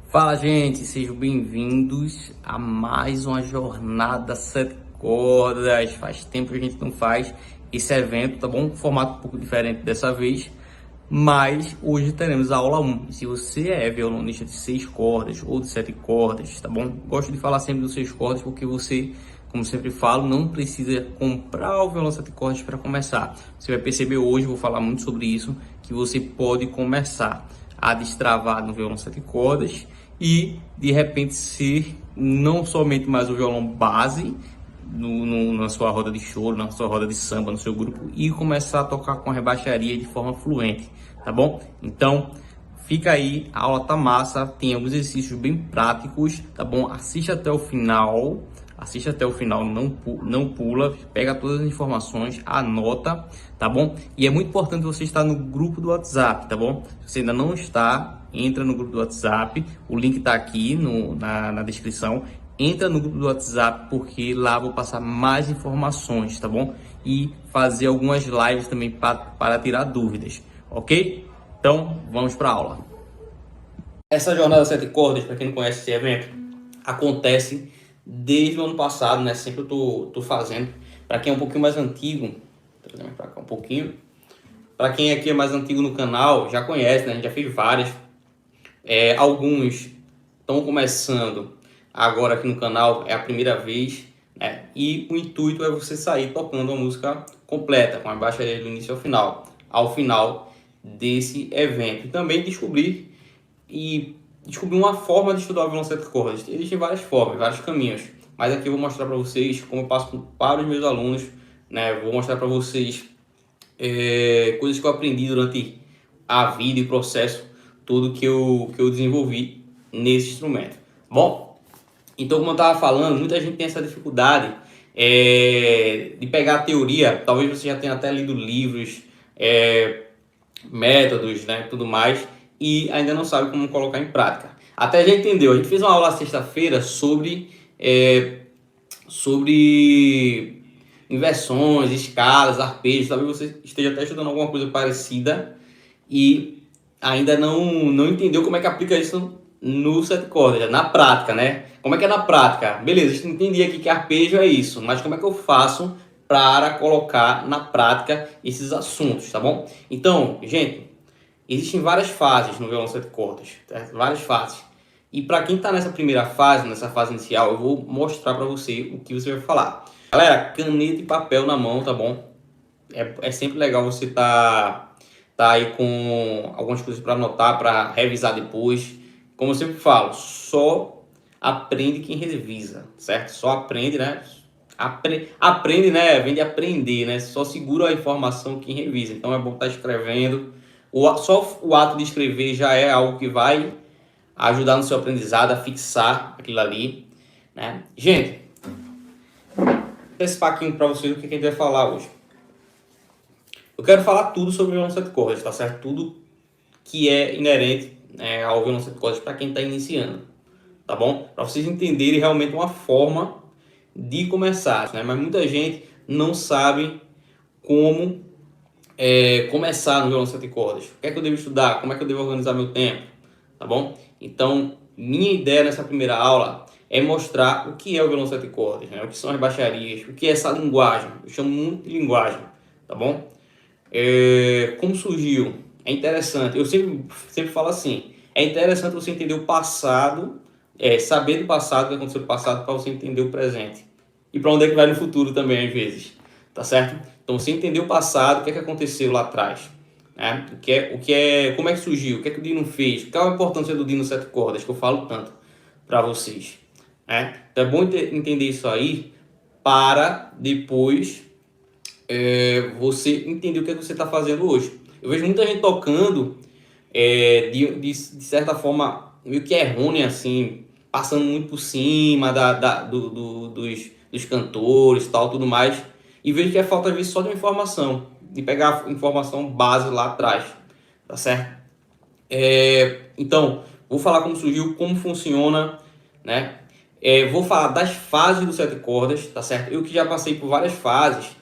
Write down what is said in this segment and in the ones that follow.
Fala, gente, sejam bem-vindos a mais uma jornada sete cordas. Faz tempo que a gente não faz esse evento, tá bom? Um formato um pouco diferente dessa vez, mas hoje teremos a aula 1. E se você é violonista de 6 cordas ou de 7 cordas, tá bom? Gosto de falar sempre dos 6 cordas porque você, como sempre falo, não precisa comprar o violão 7 cordas para começar. Você vai perceber hoje, eu vou falar muito sobre isso, que você pode começar a destravar no violão 7 cordas e de repente ser não somente mais o violão base na sua roda de choro, na sua roda de samba, no seu grupo, e começar a tocar com a rebaixaria de forma fluente, tá bom? Então fica aí, a aula tá massa, tem alguns exercícios bem práticos, tá bom? Assiste até o final. Assiste até o final, não pula, pega todas as informações, anota, tá bom? E é muito importante você estar no grupo do WhatsApp, tá bom? Se você ainda não está, entra no grupo do WhatsApp, o link tá aqui na descrição. Entra no grupo do WhatsApp porque lá vou passar mais informações, tá bom? E fazer algumas lives também para tirar dúvidas, ok? Então, vamos para a aula. Essa jornada sete cordas, para quem não conhece esse evento, acontece desde o ano passado, né? Sempre eu tô fazendo. Para quem é um pouquinho mais antigo, trazendo para cá um pouquinho. Para quem aqui é mais antigo no canal, já conhece, né? A gente já fez várias. Alguns estão começando agora aqui no canal, é a primeira vez, né? E o intuito é você sair tocando a música completa, com a baixaria do início ao final desse evento. E também descobrir uma forma de estudar o violão sete cordas. Existem várias formas, vários caminhos, mas aqui eu vou mostrar para vocês como eu passo para os meus alunos, né? Vou mostrar para vocês coisas que eu aprendi durante a vida e processo todo que eu desenvolvi nesse instrumento. Bom, então como eu estava falando, muita gente tem essa dificuldade de pegar a teoria. Talvez você já tenha até lido livros, métodos, né, tudo mais, e ainda não sabe como colocar em prática. Até já entendeu, a gente fez uma aula sexta-feira sobre inversões, escalas, arpejos. Talvez você esteja até estudando alguma coisa parecida e ainda não entendeu como é que aplica isso no sete cordas, na prática, né? Como é que é na prática? Beleza, a gente entendi aqui que arpejo é isso, mas como é que eu faço para colocar na prática esses assuntos, tá bom? Então, gente, existem várias fases no violão sete cordas, certo? Várias fases. E para quem está nessa primeira fase, nessa fase inicial, eu vou mostrar para você o que você vai falar. Galera, caneta e papel na mão, tá bom? É sempre legal você tá aí com algumas coisas para anotar, para revisar depois. Como eu sempre falo, só aprende quem revisa, certo? Só aprende, né? Aprende, né? Vem de aprender, né? Só segura a informação quem revisa. Então é bom estar escrevendo. Só o ato de escrever já é algo que vai ajudar no seu aprendizado a fixar aquilo ali, né? Gente, esse paquinho para vocês o que a gente vai falar hoje. Eu quero falar tudo sobre o violão sete cordas, tá certo? Tudo que é inerente ao violão sete cordas para quem está iniciando, tá bom? Para vocês entenderem realmente uma forma de começar, né? Mas muita gente não sabe como começar no violão sete cordas. O que é que eu devo estudar? Como é que eu devo organizar meu tempo? Tá bom? Então, minha ideia nessa primeira aula é mostrar o que é o violão sete cordas, né? O que são as baixarias, o que é essa linguagem. Eu chamo muito de linguagem, tá bom? Como surgiu? É interessante. Eu sempre falo assim: é interessante você entender o passado, saber do passado, o que aconteceu no passado, para você entender o presente. E para onde é que vai no futuro também, às vezes. Tá certo? Então, você entender o passado, o que é que aconteceu lá atrás. Né? Como é que surgiu? O que é que o Dino fez? Qual a importância do Dino sete cordas, que eu falo tanto para vocês. Né? Então, é bom entender isso aí para depois você entender o que é que você está fazendo hoje. Eu vejo muita gente tocando de certa forma meio que errônea, assim, passando muito por cima dos cantores e tal, tudo mais, e vejo que é falta às vezes só de uma informação, de pegar a informação base lá atrás, tá certo? Então, vou falar como surgiu, como funciona, né? Vou falar das fases do sete cordas, tá certo? Eu que já passei por várias fases,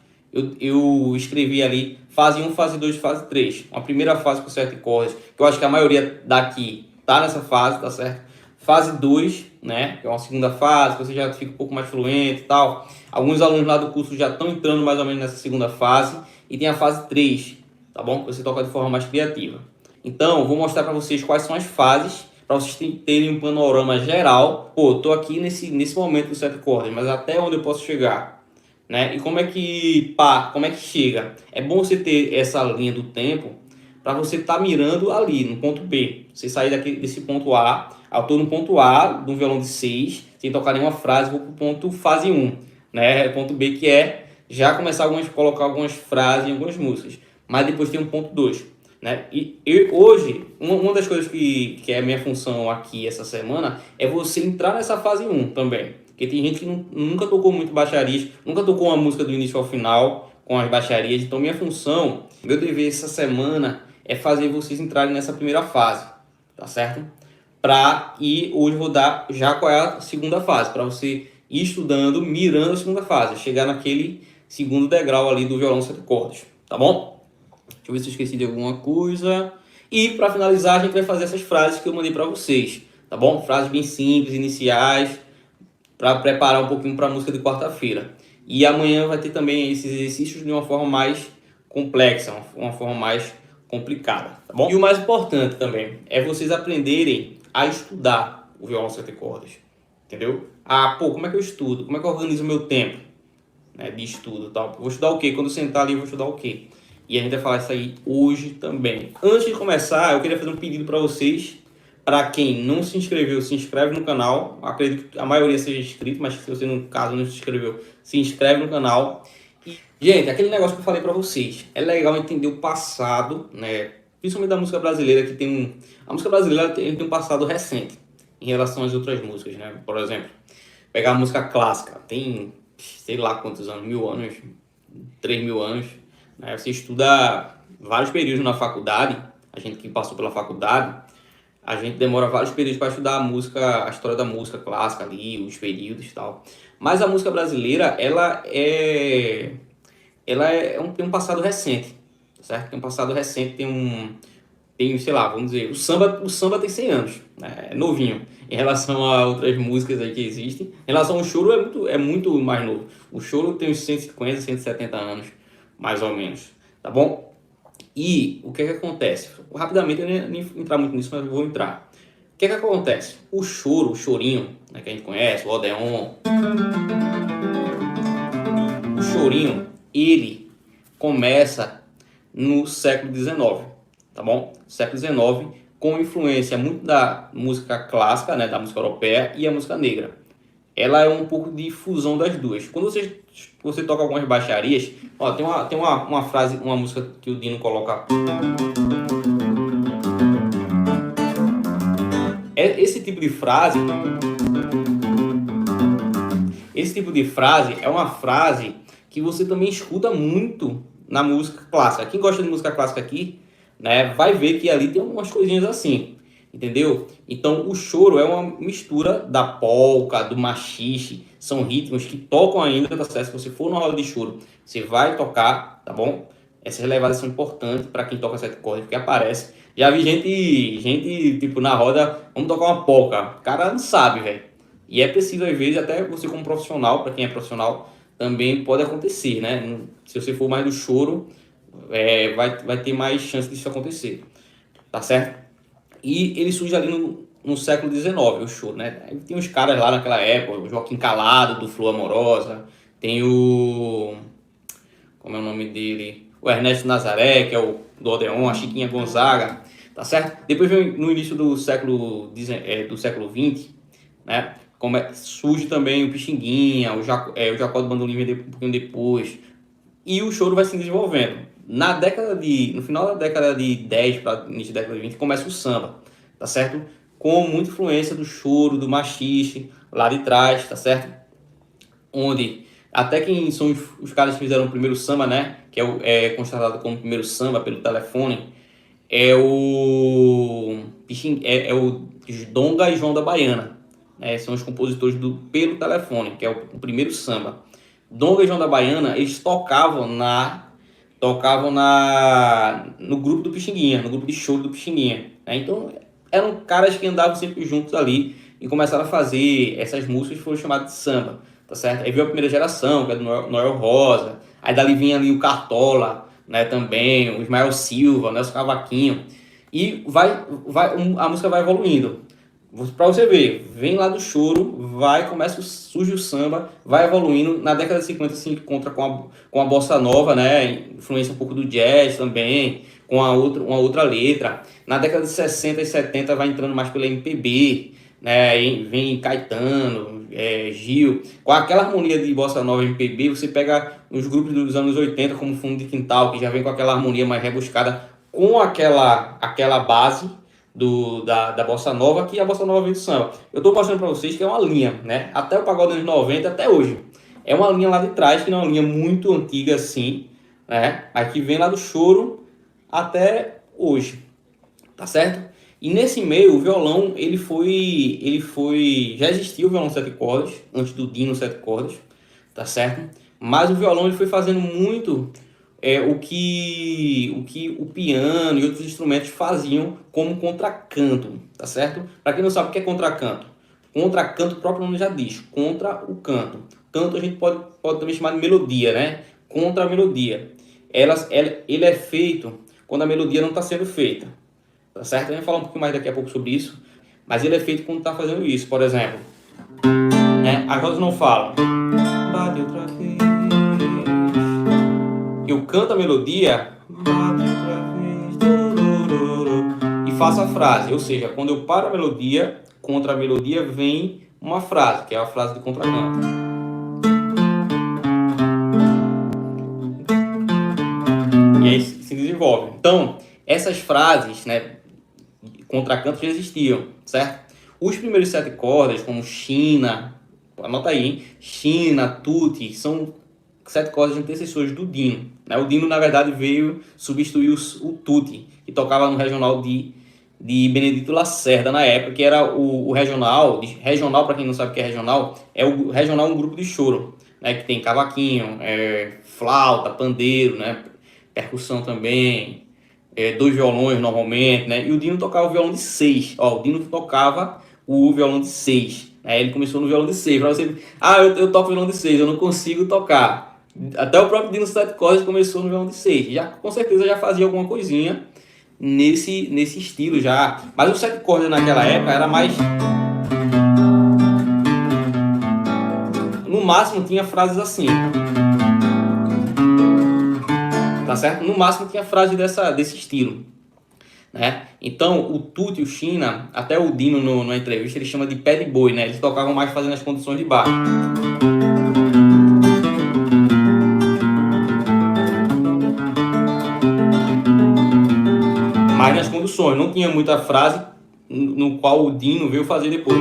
eu escrevi ali fase 1, fase 2, fase 3. Uma primeira fase com sete cordas, que eu acho que a maioria daqui tá nessa fase, tá certo? fase 2, né, que é uma segunda fase, que você já fica um pouco mais fluente e tal. Alguns alunos lá do curso já estão entrando mais ou menos nessa segunda fase. E tem a fase 3, tá bom? Que você toca de forma mais criativa. Então, eu vou mostrar para vocês quais são as fases, para vocês terem um panorama geral. Pô, eu tô aqui nesse momento do 7 cordas, mas até onde eu posso chegar, né? E como é que chega? É bom você ter essa linha do tempo para você estar mirando ali no ponto B. Você sair desse ponto A, eu estou no ponto A do violão de 6, sem tocar nenhuma frase, vou para o ponto fase 1, né? Ponto B, que é já começar colocar algumas frases em algumas músicas. Mas depois tem um ponto 2, né? E hoje, uma das coisas que é a minha função aqui essa semana é você entrar nessa fase 1 também. Porque tem gente que nunca tocou muito baixarias, nunca tocou uma música do início ao final com as baixarias. Então minha função, meu dever essa semana é fazer vocês entrarem nessa primeira fase, tá certo? E hoje eu vou dar já qual é a segunda fase, para você ir estudando, mirando a segunda fase, chegar naquele segundo degrau ali do violão 7 cordas, tá bom? Deixa eu ver se eu esqueci de alguma coisa. E para finalizar, a gente vai fazer essas frases que eu mandei para vocês, tá bom? Frases bem simples, iniciais, para preparar um pouquinho para a música de quarta-feira. E amanhã vai ter também esses exercícios de uma forma mais complexa, uma forma mais complicada, tá bom? E o mais importante também é vocês aprenderem a estudar o violão 7 cordas, entendeu? Como é que eu estudo? Como é que eu organizo o meu tempo, né, de estudo e tal? Vou estudar o quê? Quando eu sentar ali, eu vou estudar o quê? E a gente vai falar isso aí hoje também. Antes de começar, eu queria fazer um pedido para vocês. Para quem não se inscreveu, se inscreve no canal. Acredito que a maioria seja inscrito, mas se você, no caso, não se inscreveu, se inscreve no canal. E, gente, aquele negócio que eu falei para vocês, é legal entender o passado, né? Principalmente da música brasileira, que a música brasileira tem um passado recente em relação às outras músicas, né? Por exemplo, pegar a música clássica, tem sei lá quantos anos, 1000 anos, 3000 anos, né? Você estuda vários períodos na faculdade, a gente que passou pela faculdade, a gente demora vários períodos para estudar a música, a história da música clássica ali, os períodos e tal. Mas a música brasileira, tem um passado recente, certo? Tem um passado recente, sei lá, vamos dizer, o samba tem 100 anos, né? É novinho em relação a outras músicas aí que existem. Em relação ao choro, é muito mais novo. O choro tem uns 150, 170 anos, mais ou menos, tá bom? E o que é que acontece? Rapidamente, eu nem entrar muito nisso, mas eu vou entrar. O que é que acontece? O chorinho, né, que a gente conhece, o Odeon, o chorinho, ele começa no século XIX, tá bom? Século XIX, com influência muito da música clássica, né, da música europeia e a música negra. Ela é um pouco de fusão das duas. Quando você toca algumas baixarias, ó, tem uma frase, uma música que o Dino coloca. Esse tipo de frase é uma frase que você também escuta muito na música clássica. Quem gosta de música clássica aqui, né, vai ver que ali tem algumas coisinhas assim, entendeu? Então o choro é uma mistura da polca, do machixe, são ritmos que tocam ainda, tá certo? Se você for numa roda de choro, você vai tocar, tá bom? Essas levadas são importantes para quem toca 7 cordas, porque aparece. Já vi gente tipo na roda, vamos tocar uma polca, o cara não sabe, velho. E é preciso, às vezes, até você como profissional, para quem é profissional, também pode acontecer, né? Se você for mais do choro, vai ter mais chance disso acontecer, tá certo? E ele surge ali no século XIX, o choro, né? Tem uns caras lá naquela época, o Joaquim Calado, do Flor Amorosa, tem como é o nome dele? O Ernesto Nazaré, que é o do Odeon, a Chiquinha Gonzaga, tá certo? Depois vem no início do século XX, né? Surge também o Pixinguinha, o Jacó do Bandolim vem um pouquinho depois, e o choro vai se desenvolvendo. No final da década de 10 para início da década de 20, começa o samba, tá certo? Com muita influência do choro, do machixe, lá de trás, tá certo? Onde até quem são os caras que fizeram o primeiro samba, né? Que é constatado como o primeiro samba pelo telefone, é o Donga e João da Baiana, né? São os compositores pelo telefone, que é o primeiro samba. Donga e João da Baiana, eles tocavam no grupo do Pixinguinha, no grupo de show do Pixinguinha, né? Então eram caras que andavam sempre juntos ali, e começaram a fazer essas músicas que foram chamadas de samba, tá certo? Aí veio a primeira geração, que é do Noel Rosa, aí dali vinha ali o Cartola, né, também, o Ismael Silva, o Nelson Cavaquinho, e a música vai evoluindo. Pra você ver, vem lá do choro, surge o samba, vai evoluindo. Na década de 50 se encontra com a bossa nova, né? Influência um pouco do jazz também, com uma outra letra. Na década de 60 e 70 vai entrando mais pela MPB, né? E vem Caetano, Gil. Com aquela harmonia de bossa nova e MPB, você pega os grupos dos anos 80, como Fundo de Quintal, que já vem com aquela harmonia mais rebuscada, com aquela base da Bossa Nova, que a Bossa Nova vem do samba. Eu estou mostrando para vocês que é uma linha, né? Até o pagode dos anos 90, até hoje. É uma linha lá de trás, que não é uma linha muito antiga assim, né? Aqui vem lá do choro até hoje, tá certo? E nesse meio, o violão, já existia o violão sete cordas, antes do Dino sete cordas, tá certo? Mas o violão ele foi fazendo muito o que o piano e outros instrumentos faziam como contracanto, tá certo? Para quem não sabe o que é contracanto, contracanto o próprio nome já diz, contra o canto. Canto a gente pode também chamar de melodia, né? Contra a melodia. Ele é feito quando a melodia não está sendo feita, tá certo? A gente vai falar um pouquinho mais daqui a pouco sobre isso, mas ele é feito quando está fazendo isso. Por exemplo, né? As notas não falam. Bate outra vez. Eu canto a melodia e faço a frase, ou seja, quando eu paro a melodia, contra a melodia vem uma frase, que é a frase de contracanto. E aí se desenvolve. Então, essas frases, né, contracanto já existiam, certo? Os primeiros sete cordas, como China, anota aí, hein? China, Tutti, são sete cordas antecessores do Dino, né? O Dino, na verdade, veio substituir o Tutti, que tocava no regional de Benedito Lacerda na época, que era o regional. Regional, para quem não sabe o que é regional, o regional é um grupo de choro, né? Que tem cavaquinho, flauta, pandeiro, né? Percussão também, dois violões normalmente, né? E o Dino tocava o violão de seis. Ó, o Dino tocava o violão de seis. Aí ele começou no violão de seis. Pra você, eu toco violão de seis, eu não consigo tocar. Até o próprio Dino Sete Cordas começou no violão de seis. Já com certeza já fazia alguma coisinha nesse estilo já. Mas o sete cordas naquela época era mais, no máximo tinha frases assim, tá certo? No máximo tinha frase desse estilo, né? Então o Tutti e o China, até o Dino na entrevista ele chama de pé de boi, né? Eles tocavam mais fazendo as condições de baixo. Mas nas condições, não tinha muita frase no qual o Dino veio fazer depois.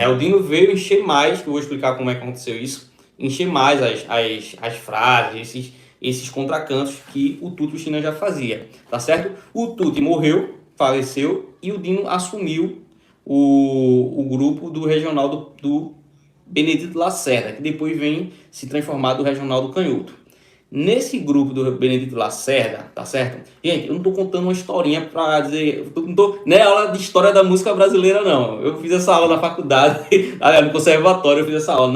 O Dino veio encher mais, que eu vou explicar como é que aconteceu isso, encher mais as frases, esses contracantos que o Tutti e o China já fazia, tá certo? O Tutti morreu, faleceu, e o Dino assumiu o grupo do regional do Benedito Lacerda, que depois vem se transformar do regional do Canhoto. Nesse grupo do Benedito Lacerda, tá certo? Gente, eu não tô contando uma historinha pra dizer... Não é aula de história da música brasileira, não. Eu fiz essa aula na faculdade, no conservatório eu fiz essa aula.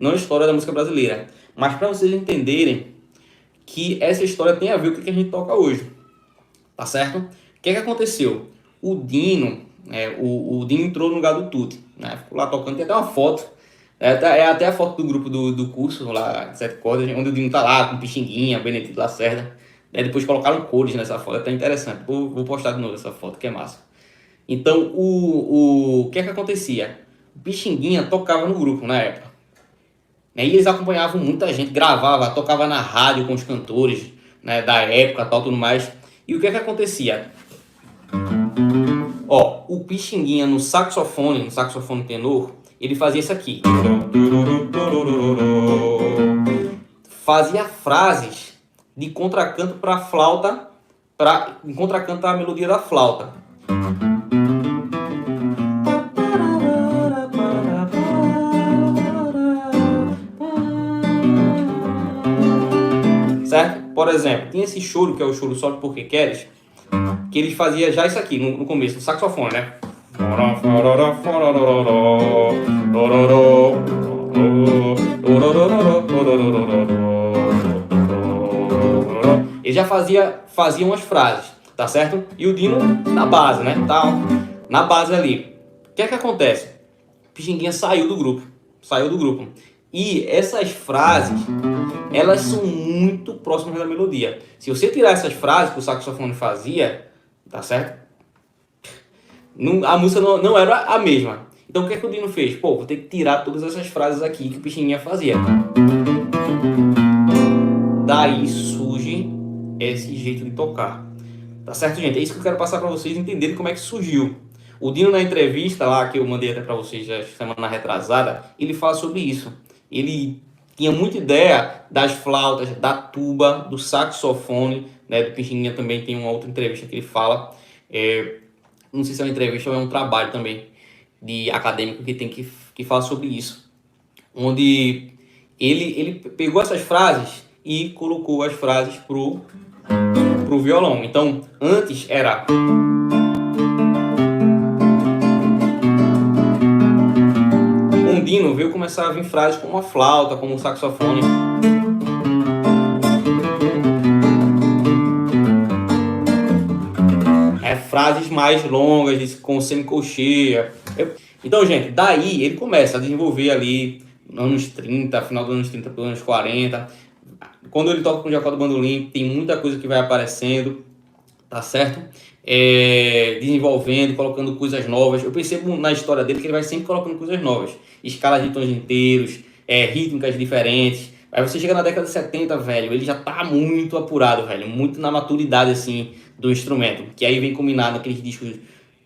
Não é história da música brasileira. Mas para vocês entenderem que essa história tem a ver com o que a gente toca hoje. Tá certo? O que aconteceu? O Dino, o Dino entrou no lugar do Tutti, né? Ficou lá tocando, tem até uma foto. Até a foto do grupo do curso lá, Sete Cordas, onde o Dino tá lá com Pixinguinha, Benedito Lacerda. Depois colocaram cores nessa foto, é até interessante. Vou postar de novo essa foto, que é massa. Então, o que acontecia? O Pixinguinha tocava no grupo na época. E eles acompanhavam muita gente, gravava, tocava na rádio com os cantores, né, da época, tal, tudo mais. E o que acontecia? Ó, o Pixinguinha no saxofone tenor, ele fazia isso aqui. Fazia frases de contracanto para flauta, em contracanto a melodia da flauta. Certo? Por exemplo, tem esse choro que é o choro Só Porque Queres, que ele fazia já isso aqui no começo, no saxofone, né? Ele já fazia umas frases, tá certo? E o Dino na base, né? Tá na base ali. O que é que acontece? Pixinguinha saiu do grupo. Saiu do grupo. E essas frases, elas são muito próximas da melodia. Se você tirar essas frases que o saxofone fazia, tá certo? A música não era a mesma. Então o que é que o Dino fez? Pô, vou ter que tirar todas essas frases aqui que o Pixinguinha fazia. Daí surge esse jeito de tocar. Tá certo, gente? É isso que eu quero passar para vocês entenderem como é que surgiu. O Dino, na entrevista lá, que eu mandei até para vocês já semana retrasada, ele fala sobre isso. Ele tinha muita ideia das flautas, da tuba, do saxofone, né? Do Pixinguinha também tem uma outra entrevista que ele fala. Não sei se é uma entrevista ou é um trabalho também de acadêmico que tem que falar sobre isso. Onde ele pegou essas frases e colocou as frases pro violão. Então, antes era... Com o Dino veio começar a vir frases como a flauta, como o saxofone. Frases mais longas, com semicolcheia. Então, gente, daí ele começa a desenvolver ali, anos 30, final dos anos 30 para os anos 40. Quando ele toca com o Jacó do Bandolim, tem muita coisa que vai aparecendo, tá certo? Desenvolvendo, colocando coisas novas. Eu percebo na história dele que ele vai sempre colocando coisas novas. Escalas de tons inteiros, rítmicas diferentes. Aí você chega na década de 70, velho, ele já tá muito apurado, velho, muito na maturidade, assim, do instrumento. Que aí vem combinado aqueles discos,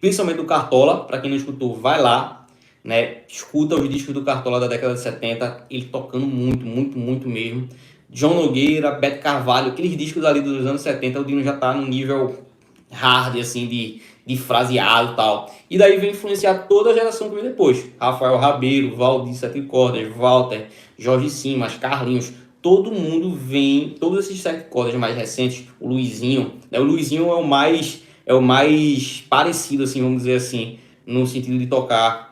principalmente do Cartola. Para quem não escutou, vai lá, né? Escuta os discos do Cartola da década de 70, ele tocando muito, muito, muito mesmo. João Nogueira, Beto Carvalho, aqueles discos ali dos anos 70, o Dino já tá no nível hard, assim, de fraseado e tal. E daí vem influenciar toda a geração que vem depois. Rafael Rabelo, Valdir Sete Cordas, Walter, Jorge Simas, Carlinhos, todo mundo vem, todos esses sete cordas mais recentes, o Luizinho, né? O Luizinho é o mais parecido, assim, vamos dizer assim, no sentido de tocar.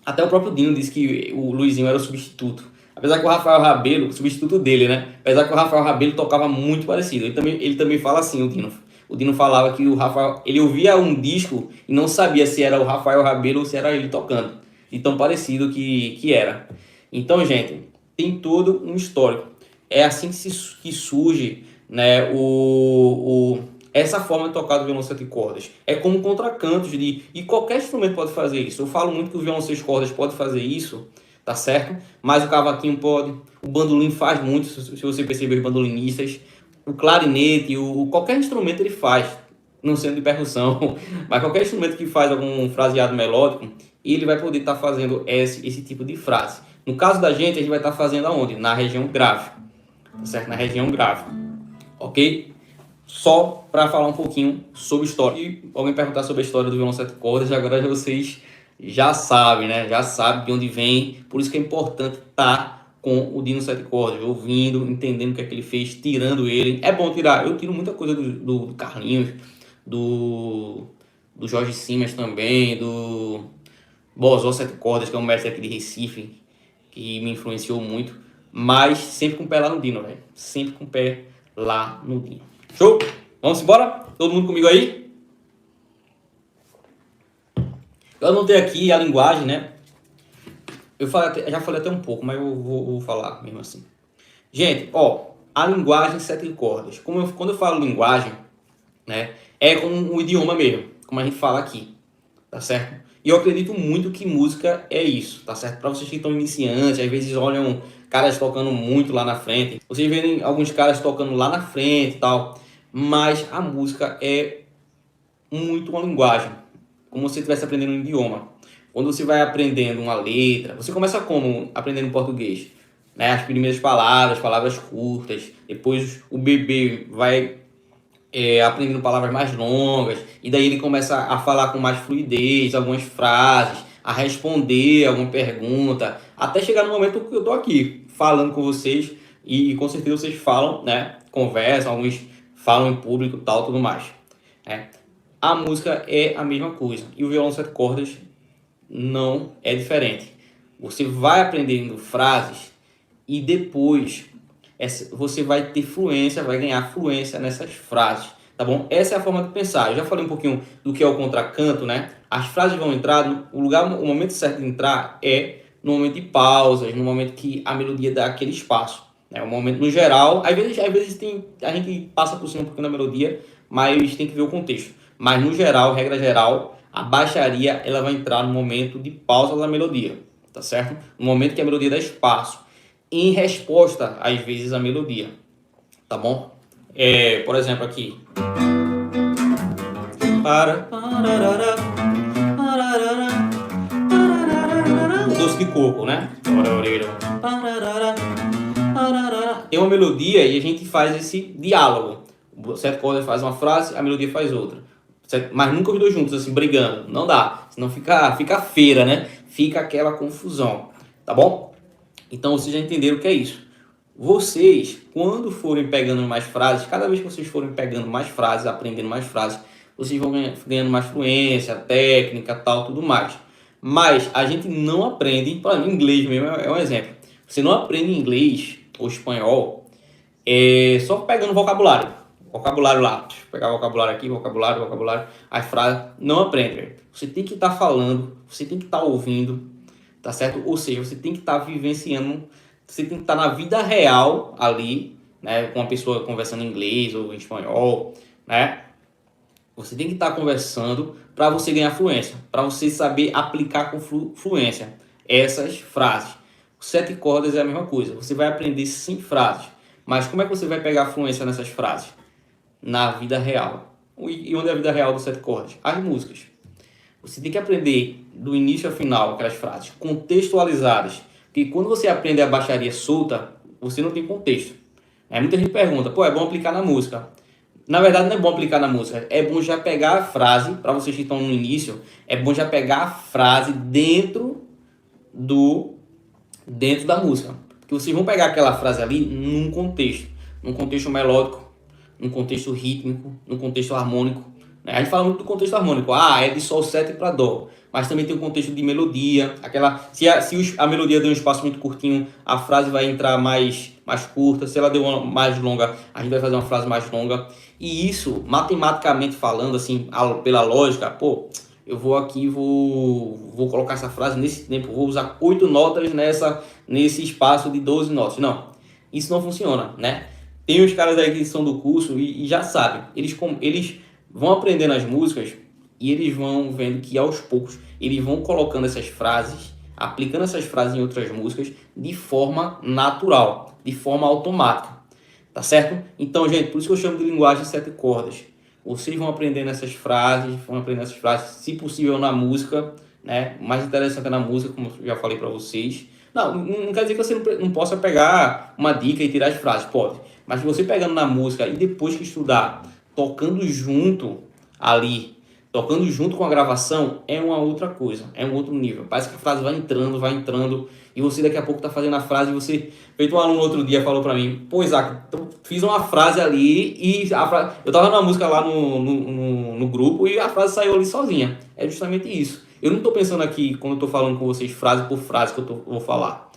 Até o próprio Dino disse que o Luizinho era o substituto. Apesar que o Rafael Rabelo, o substituto dele, né? Apesar que o Rafael Rabelo tocava muito parecido. Ele também fala assim, o Dino. O Dino falava que o Rafael, ele ouvia um disco e não sabia se era o Rafael Rabelo ou se era ele tocando. De tão parecido que era. Então, gente, tem todo um histórico. É assim que surge, né, essa forma de tocar do violão sete cordas. É como contracantos e qualquer instrumento pode fazer isso. Eu falo muito que o violão seis cordas pode fazer isso, tá certo? Mas o cavaquinho pode, o bandolim faz muito, se você perceber os bandolinistas, o clarinete, qualquer instrumento ele faz, não sendo de percussão, mas qualquer instrumento que faz algum fraseado melódico, ele vai poder estar fazendo esse tipo de frase. No caso da gente, a gente vai estar fazendo aonde? Na região grave, tá certo? Na região grave, ok? Só para falar um pouquinho sobre história. E alguém perguntar sobre a história do violão sete cordas, agora vocês já sabem, né? Já sabem de onde vem. Por isso que é importante estar com o Dino sete cordas, ouvindo, entendendo o que é que ele fez, tirando ele. É bom tirar. Eu tiro muita coisa do Carlinhos, do Jorge Simas também, do Bozó sete cordas, que é um mestre aqui de Recife, que me influenciou muito. Mas sempre com o pé lá no Dino, velho. Sempre com o pé lá no Dino. Show? Vamos embora? Todo mundo comigo aí? Eu anotei aqui a linguagem, né? Já falei até um pouco, mas eu vou falar mesmo assim. Gente, ó, a linguagem sete cordas. Quando eu falo linguagem, né, é como um idioma mesmo, como a gente fala aqui, tá certo? E eu acredito muito que música é isso, tá certo? Para vocês que estão iniciantes, às vezes olham caras tocando muito lá na frente, vocês veem alguns caras tocando lá na frente e tal, mas a música é muito uma linguagem, como se você estivesse aprendendo um idioma. Quando você vai aprendendo uma letra, você começa como? Aprendendo português, né? As primeiras palavras curtas, depois o bebê vai aprendendo palavras mais longas, e daí ele começa a falar com mais fluidez, algumas frases, a responder alguma pergunta, até chegar no momento que eu tô aqui, falando com vocês, e com certeza vocês falam, né? Conversam, alguns falam em público, tal, tudo mais. né? A música é a mesma coisa e o violão sete cordas não é diferente. Você vai aprendendo frases e depois você vai ter fluência, vai ganhar fluência nessas frases, tá bom? Essa é a forma de pensar. Eu já falei um pouquinho do que é o contracanto, né? As frases vão entrar, o momento certo de entrar é no momento de pausas, no momento que a melodia dá aquele espaço, né? O momento no geral, às vezes a gente passa por cima um pouquinho da melodia, mas tem que ver o contexto. Mas no geral, regra geral, a baixaria ela vai entrar no momento de pausa da melodia, tá certo? No momento que a melodia dá espaço em resposta, às vezes, à melodia, tá bom? Por exemplo, aqui. O doce de coco, né? Tem uma melodia e a gente faz esse diálogo. O sete cordas faz uma frase, a melodia faz outra. Mas nunca os dois juntos, assim, brigando. Não dá. Senão fica feira, né? Fica aquela confusão. Tá bom? Então vocês já entenderam o que é isso. Vocês, quando forem pegando mais frases, cada vez que vocês forem pegando mais frases, aprendendo mais frases, vocês vão ganhando mais fluência, técnica, tal, tudo mais. Mas a gente não aprende, por exemplo, inglês mesmo é um exemplo. Você não aprende inglês ou espanhol só pegando vocabulário. Vocabulário lá, pegar vocabulário aqui, vocabulário, as frases, não aprende. Você tem que estar falando, você tem que estar ouvindo, tá certo? Ou seja, você tem que estar vivenciando, você tem que estar na vida real ali, né, com uma pessoa conversando em inglês ou em espanhol, né? Você tem que estar conversando para você ganhar fluência, para você saber aplicar com fluência essas frases. Sete cordas é a mesma coisa. Você vai aprender 5 frases, mas como é que você vai pegar fluência nessas frases? Na vida real. E onde é a vida real dos sete cordas? As músicas. Você tem que aprender do início ao final aquelas frases contextualizadas. Porque quando você aprende a baixaria solta, você não tem contexto. Muita gente pergunta, pô, é bom aplicar na música. Na verdade, não é bom aplicar na música. É bom já pegar a frase, para vocês que estão no início, é bom já pegar a frase do dentro da música. Porque vocês vão pegar aquela frase ali num contexto melódico, num contexto rítmico, num contexto harmônico. Né? A gente fala muito do contexto harmônico, é de sol 7 para dó, mas também tem o contexto de melodia, se a melodia deu um espaço muito curtinho, a frase vai entrar mais curta, se ela deu uma mais longa, a gente vai fazer uma frase mais longa, e isso, matematicamente falando, assim, pela lógica, pô, eu vou aqui, vou colocar essa frase nesse tempo, vou usar 8 notas nesse espaço de 12 notas. Não, isso não funciona, né? Tem os caras aí que são do curso e já sabem. Eles vão aprendendo as músicas e eles vão vendo que aos poucos eles vão colocando essas frases, aplicando essas frases em outras músicas de forma natural, de forma automática. Tá certo? Então, gente, por isso que eu chamo de linguagem sete cordas. Vocês vão aprendendo essas frases, se possível na música, né? O mais interessante é na música, como eu já falei para vocês. Não quer dizer que você não possa pegar uma dica e tirar as frases, pode. Mas você pegando na música e depois que estudar, tocando junto ali, tocando junto com a gravação, é uma outra coisa, é um outro nível. Parece que a frase vai entrando, e você daqui a pouco tá fazendo a frase, e você... Feito um aluno outro dia falou pra mim, pô, Isaac, eu fiz uma frase ali, e eu tava numa música lá no grupo, e a frase saiu ali sozinha. É justamente isso. Eu não tô pensando aqui, quando eu tô falando com vocês, frase por frase que vou falar.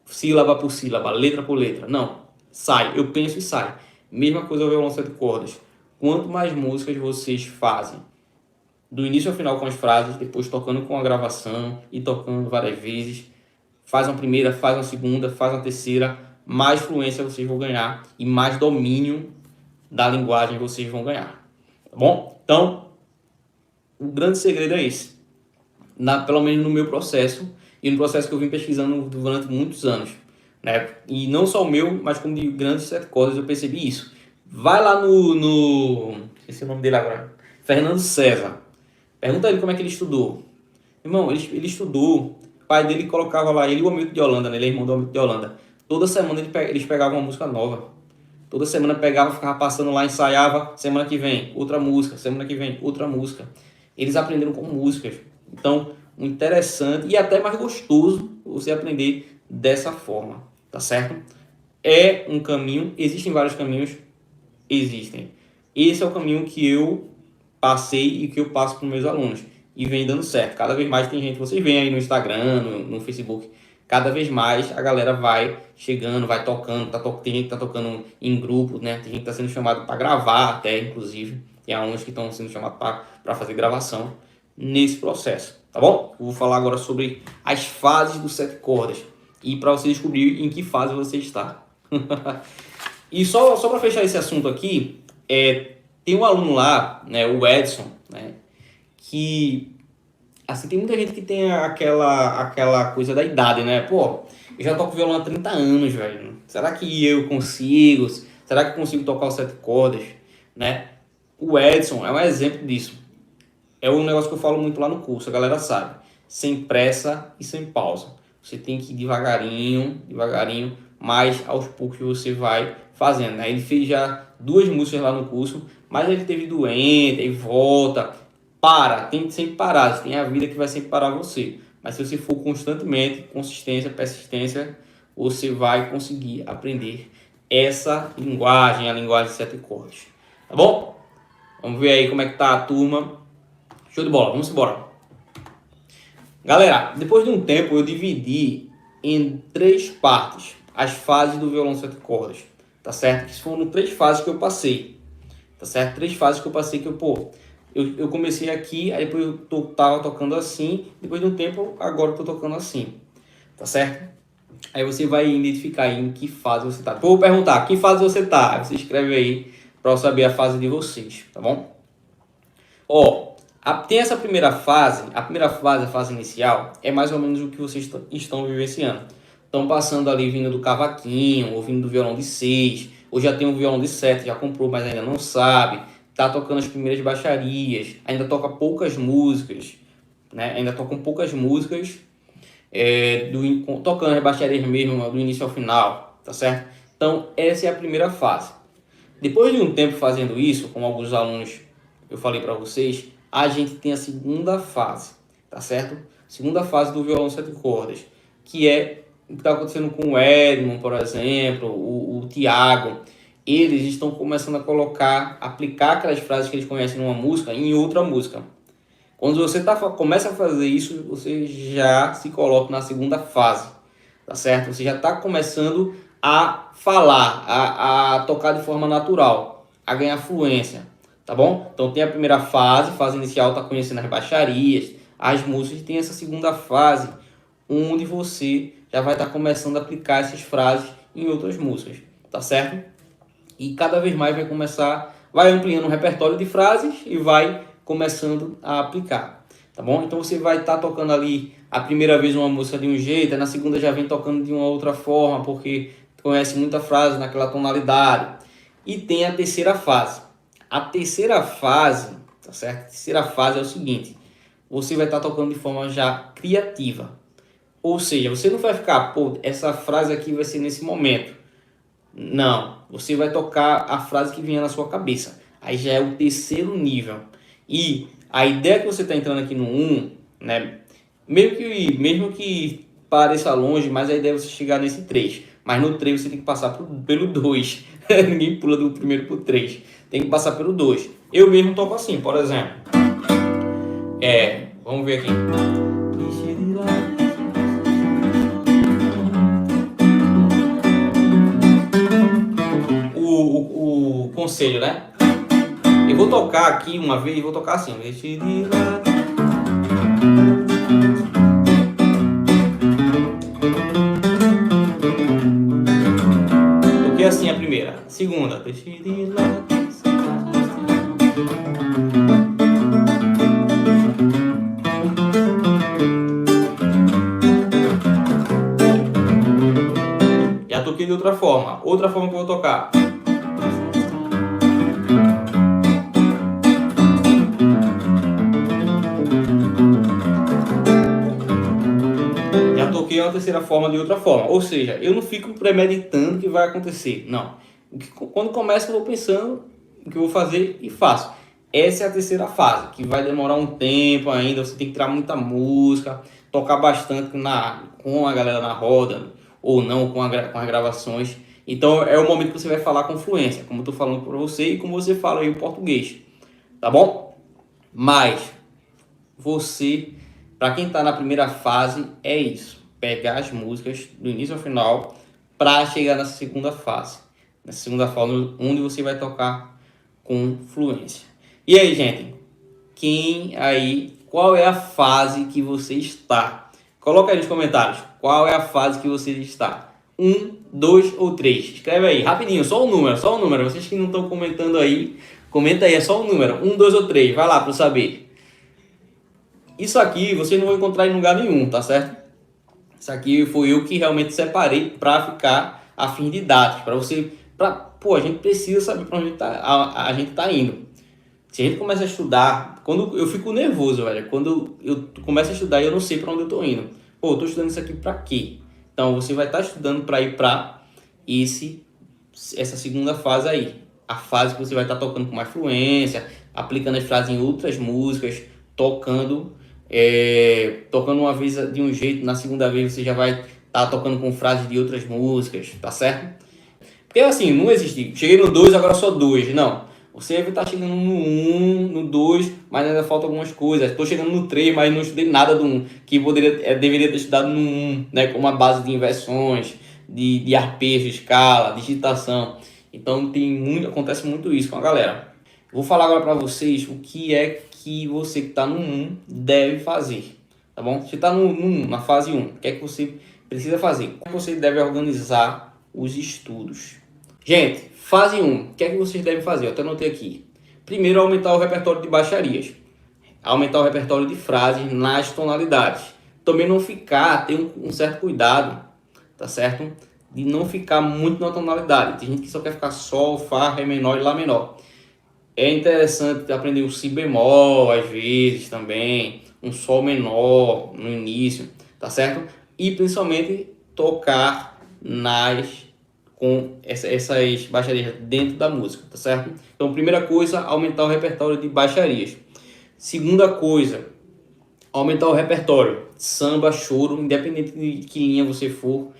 Sílaba por sílaba, letra por letra. Não. Sai. Eu penso e sai. Mesma coisa o violão sete cordas. Quanto mais músicas vocês fazem, do início ao final com as frases, depois tocando com a gravação e tocando várias vezes, faz uma primeira, faz uma segunda, faz uma terceira, mais fluência vocês vão ganhar e mais domínio da linguagem vocês vão ganhar. Tá bom? Então, o grande segredo é esse. Pelo menos no meu processo, e no processo que eu vim pesquisando durante muitos anos. Né? E não só o meu, mas como de grandes sete cordas eu percebi isso. Vai lá esqueci o nome dele agora. Fernando César. Pergunta ele como é que ele estudou. Irmão, ele estudou. O pai dele colocava lá, ele e o Hamilton de Holanda, né? Ele é irmão do Hamilton de Holanda. Toda semana eles pegavam uma música nova. Toda semana pegava, ficava passando lá, ensaiava. Semana que vem, outra música. Semana que vem, outra música. Eles aprenderam com músicas. Então, interessante e até mais gostoso você aprender dessa forma, tá certo? É um caminho, existem vários caminhos, existem. Esse é o caminho que eu passei e que eu passo para os meus alunos. E vem dando certo. Cada vez mais tem gente, vocês veem aí no Instagram, no Facebook, cada vez mais a galera vai chegando, vai tocando, tem gente que tá tocando em grupo, né? Tem gente que tá sendo chamado para gravar até, inclusive. Tem alunos que estão sendo chamados para fazer gravação nesse processo, tá bom? Eu vou falar agora sobre as fases do sete cordas e para você descobrir em que fase você está. E só para fechar esse assunto aqui, tem um aluno lá, né, o Edson, né, que assim, tem muita gente que tem aquela coisa da idade, né? Pô, eu já toco violão há 30 anos, velho. Será que eu consigo? Será que eu consigo tocar os sete cordas, né? O Edson é um exemplo disso. É um negócio que eu falo muito lá no curso, a galera sabe. Sem pressa e sem pausa. Você tem que ir devagarinho, devagarinho, mas aos poucos você vai fazendo, né? Ele fez já 2 músicas lá no curso, mas ele teve doente, aí volta. Tem que sempre parar, tem a vida que vai sempre parar você. Mas se você for constantemente, consistência, persistência, você vai conseguir aprender essa linguagem, a linguagem de sete cordas. Tá bom? Vamos ver aí como é que tá a turma. Show de bola, vamos embora. Galera, depois de um tempo eu dividi em 3 partes as fases do violão sete cordas, tá certo? Que foram 3 fases que eu passei, tá certo? 3 fases que eu passei que eu comecei aqui, aí depois eu tava tocando assim, depois de um tempo agora eu tô tocando assim, tá certo? Aí você vai identificar aí em que fase você tá. Vou perguntar, que fase você tá? Aí você escreve aí para eu saber a fase de vocês, tá bom? Ó, tem essa primeira fase, a fase inicial, é mais ou menos o que vocês estão vivenciando. Estão passando ali vindo do cavaquinho, ou vindo do violão de 6, ou já tem um violão de 7, já comprou, mas ainda não sabe. Tá tocando as primeiras baixarias, ainda toca poucas músicas, né? Ainda tocam poucas músicas, tocando as baixarias mesmo, do início ao final, tá certo? Então, essa é a primeira fase. Depois de um tempo fazendo isso, como alguns alunos eu falei para vocês, a gente tem a segunda fase, tá certo? Segunda fase do violão sete cordas, que é o que está acontecendo com o Edmond, por exemplo, o Thiago. Eles estão começando a aplicar aquelas frases que eles conhecem numa música em outra música. Quando você começa a fazer isso, você já se coloca na segunda fase, tá certo? Você já está começando a falar, a tocar de forma natural, a ganhar fluência, tá bom? Então tem a primeira fase inicial, tá conhecendo as baixarias, as músicas, e tem essa segunda fase, onde você já vai estar começando a aplicar essas frases em outras músicas, tá certo? E cada vez mais vai ampliando o repertório de frases e vai começando a aplicar, tá bom? Então você vai estar tocando ali a primeira vez uma música de um jeito, na segunda já vem tocando de uma outra forma, porque conhece muita frase naquela tonalidade. E tem a terceira fase. A terceira fase, tá certo? A terceira fase é o seguinte: você vai estar tocando de forma já criativa. Ou seja, você não vai ficar, pô, essa frase aqui vai ser nesse momento. Não, você vai tocar a frase que vinha na sua cabeça. Aí já é o terceiro nível. E a ideia que você está entrando aqui no 1, né? Mesmo que pareça longe, mas a ideia é você chegar nesse 3. Mas no 3 você tem que passar pelo 2. Ninguém pula do primeiro pro 3. Tem que passar pelo 2. Eu mesmo toco assim, por exemplo. Vamos ver aqui. O conselho, né? Eu vou tocar aqui uma vez, vou tocar assim. Toquei assim a primeira. Segunda. Já toquei de outra forma. Outra forma que eu vou tocar. Toquei uma terceira forma de outra forma. Ou seja, eu não fico premeditando o que vai acontecer. Não. Quando começa, eu vou pensando o que eu vou fazer e faço. Essa é a terceira fase, que vai demorar um tempo ainda. Você tem que tirar muita música, tocar bastante com a galera na roda, ou não com as gravações. Então é o momento que você vai falar com fluência, como eu estou falando para você e como você fala aí o português. Tá bom? Mas você, para quem está na primeira fase, é isso: pegar as músicas do início ao final para chegar nessa segunda fase. Nessa segunda fase, onde você vai tocar com fluência. E aí, gente? Qual é a fase que você está? Coloca aí nos comentários. Qual é a fase que você está? 1, 2 ou 3? Escreve aí, rapidinho, só o número, só o número. Vocês que não estão comentando aí, comenta aí, é só o número. 1, 2 ou 3, vai lá para eu saber. Isso aqui vocês não vão encontrar em lugar nenhum, tá certo? Isso aqui foi eu que realmente separei para ficar a fim de dados, para você, a gente precisa saber para onde a gente tá indo. Se a gente começa a estudar, quando eu fico nervoso, velho, quando eu começo a estudar e eu não sei para onde eu tô indo. Pô, eu tô estudando isso aqui para quê? Então você vai estar estudando para ir para essa segunda fase aí, a fase que você vai estar tocando com mais fluência, aplicando as frases em outras músicas, tocando uma vez de um jeito, na segunda vez você já vai estar tocando com frases de outras músicas, tá certo? Porque assim, não existe, cheguei no 2, agora só 2, não. Você vai estar chegando no 1, no 2, mas ainda falta algumas coisas. Estou chegando no 3, mas não estudei nada do 1, que deveria ter estudado no 1, né? Como a base de inversões, de arpejo, escala, digitação. Então acontece muito isso com a galera. Vou falar agora para vocês o que é que você que está no 1 deve fazer, tá bom? Você está na fase 1, o que é que você precisa fazer? Como você deve organizar os estudos? Gente, fase 1, o que é que vocês devem fazer? Eu até anotei aqui. Primeiro, aumentar o repertório de baixarias. Aumentar o repertório de frases nas tonalidades. Também não ficar, ter um certo cuidado, tá certo? De não ficar muito na tonalidade. Tem gente que só quer ficar sol, fá, ré menor e lá menor. É interessante aprender o si bemol às vezes também, um sol menor no início, tá certo? E principalmente tocar com essas baixarias dentro da música, tá certo? Então, primeira coisa, aumentar o repertório de baixarias. Segunda coisa, aumentar o repertório. Samba, choro, independente de que linha você for,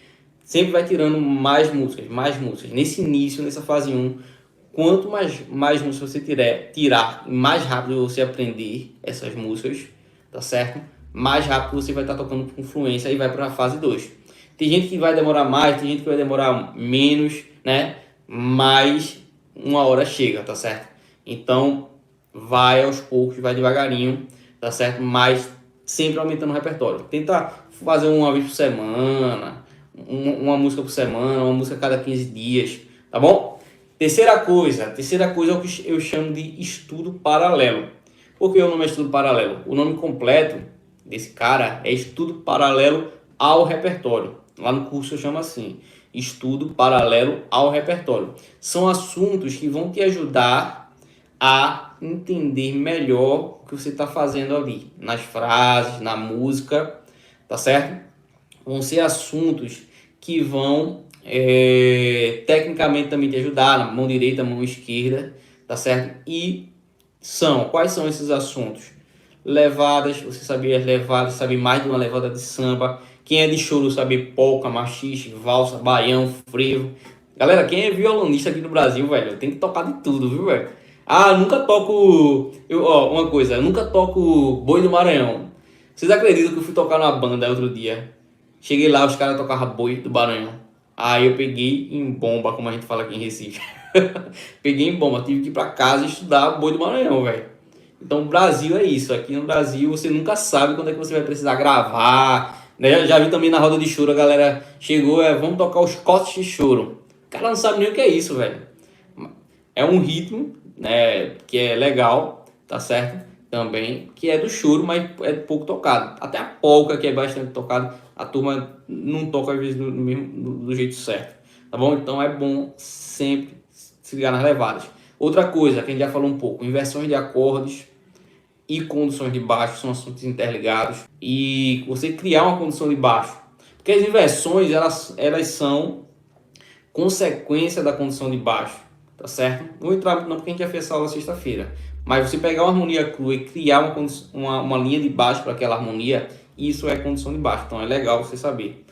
sempre vai tirando mais músicas, mais músicas. Nesse início, nessa fase 1, quanto mais músicas você tirar, mais rápido você aprender essas músicas, tá certo? Mais rápido você vai estar tocando com fluência e vai para a fase 2. Tem gente que vai demorar mais, tem gente que vai demorar menos, né? Mas uma hora chega, tá certo? Então, vai aos poucos, vai devagarinho, tá certo? Mas sempre aumentando o repertório. Tenta fazer uma vez por semana, uma música por semana, uma música a cada 15 dias, tá bom? Terceira coisa é o que eu chamo de estudo paralelo. Por que o nome é estudo paralelo? O nome completo desse cara é estudo paralelo ao repertório. Lá no curso eu chamo assim, estudo paralelo ao repertório. São assuntos que vão te ajudar a entender melhor o que você está fazendo ali, nas frases, na música, tá certo? Vão ser assuntos que vão tecnicamente também te ajudar, na mão direita, mão esquerda, tá certo? Quais são esses assuntos? Levadas, você saber as levadas, saber mais de uma levada de samba. Quem é de choro saber polca, machixe, valsa, baião, frevo. Galera, quem é violonista aqui no Brasil, velho, tem que tocar de tudo, viu, velho? Ah, nunca toco. Uma coisa, eu nunca toco Boi do Maranhão. Vocês acreditam que eu fui tocar numa banda outro dia? Cheguei lá, os caras tocavam Boi do Maranhão. Aí eu peguei em bomba, como a gente fala aqui em Recife. Peguei em bomba, tive que ir pra casa e estudar Boi do Maranhão, velho. Então o Brasil é isso. Aqui no Brasil você nunca sabe quando é que você vai precisar gravar, né? Já vi também na roda de choro, a galera chegou, vamos tocar os cortes de choro. O cara não sabe nem o que é isso, velho. É um ritmo, né, que é legal, tá certo? Também, que é do choro, mas é pouco tocado. Até a polca, que é bastante tocado, a turma não toca às vezes do jeito certo, tá bom? Então é bom sempre se ligar nas levadas. Outra coisa que a gente já falou um pouco, inversões de acordes e conduções de baixo são assuntos interligados. E você criar uma condução de baixo, porque as inversões elas são consequência da condução de baixo, tá certo? Não vou entrar muito não, porque a gente já fez essa aula sexta-feira. Mas você pegar uma harmonia crua e criar uma linha de baixo para aquela harmonia, isso é condução de baixo. Então é legal você saber.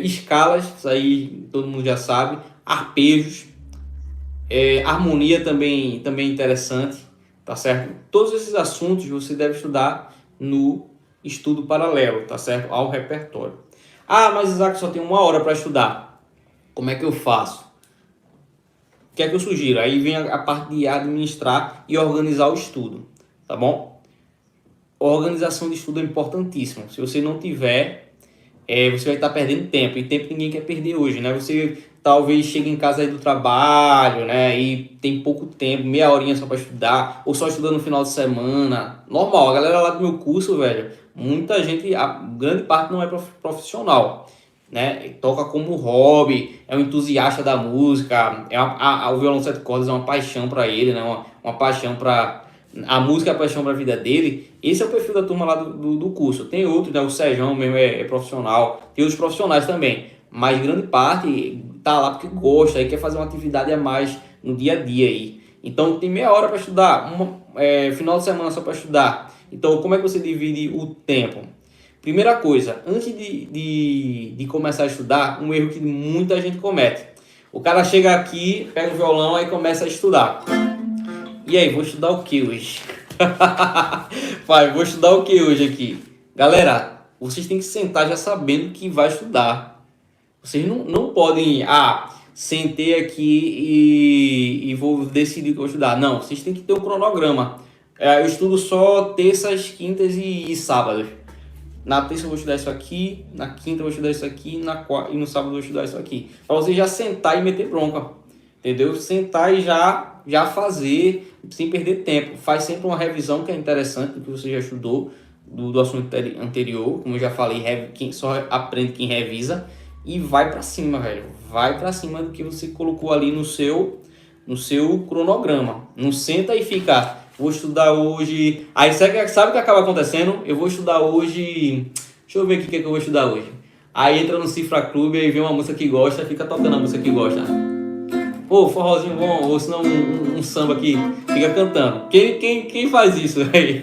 Escalas, isso aí todo mundo já sabe. Arpejos. Harmonia também é interessante, tá certo? Todos esses assuntos você deve estudar no estudo paralelo, tá certo? Ao repertório. Ah, mas Isaac, só tem 1 hora para estudar. Como é que eu faço? O que é que eu sugiro? Aí vem a parte de administrar e organizar o estudo, tá bom? A organização de estudo é importantíssima. Se você não tiver, você vai estar perdendo tempo. E tempo ninguém quer perder hoje, né? Você talvez chegue em casa aí do trabalho, né? E tem pouco tempo, meia horinha só para estudar, ou só estudando no final de semana. Normal, a galera lá do meu curso, velho, muita gente, a grande parte não é profissional, né? Toca como hobby, é um entusiasta da música, o violão sete cordas é uma paixão para ele, né? Uma paixão para a música, é a paixão para a vida dele. Esse é o perfil da turma lá do curso. Tem outros, né? O Sérgio mesmo é profissional, tem outros profissionais também, mas grande parte tá lá porque gosta e quer fazer uma atividade a mais no dia a dia aí. Então tem meia hora para estudar, final de semana só para estudar. Então como é que você divide o tempo? Primeira coisa, antes de começar a estudar, um erro que muita gente comete. O cara chega aqui, pega o violão e começa a estudar. E aí, vou estudar o que hoje? Pai, vou estudar o que hoje aqui? Galera, vocês têm que sentar já sabendo que vai estudar. Vocês não podem, sentei aqui e vou decidir o que eu vou estudar. Não, vocês têm que ter um cronograma. Eu estudo só terças, quintas e sábados. Na terça eu vou estudar isso aqui, na quinta eu vou estudar isso aqui, e no sábado eu vou estudar isso aqui. Para você já sentar e meter bronca, entendeu? Sentar e já fazer, sem perder tempo. Faz sempre uma revisão que é interessante, do que você já estudou, do assunto anterior. Como eu já falei, quem só aprende quem revisa. E vai para cima, velho. Vai para cima do que você colocou ali no seu cronograma. Não senta e fica... Vou estudar hoje... Aí sabe o que acaba acontecendo? Eu vou estudar hoje... Deixa eu ver aqui o que eu vou estudar hoje. Aí entra no Cifra Clube, aí vê uma música que gosta, fica tocando a música que gosta. Pô, forrozinho bom, ou senão um samba aqui, fica cantando. Quem faz isso aí?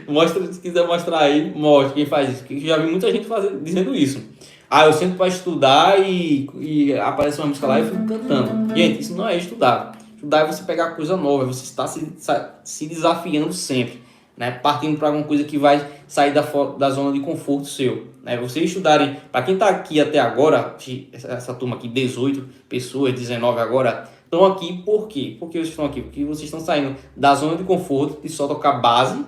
Mostra, se quiser mostrar aí, mostra quem faz isso. Eu já vi muita gente dizendo isso. Eu sento para estudar e aparece uma música lá e eu fico cantando. Gente, isso não é estudar. Estudar é você pegar coisa nova, você está se desafiando sempre, né? Partindo para alguma coisa que vai sair da zona de conforto seu, né? Vocês estudarem, para quem está aqui até agora, essa turma aqui, 18 pessoas, 19 agora, estão aqui por quê? Por que vocês estão aqui? Porque vocês estão saindo da zona de conforto de só tocar base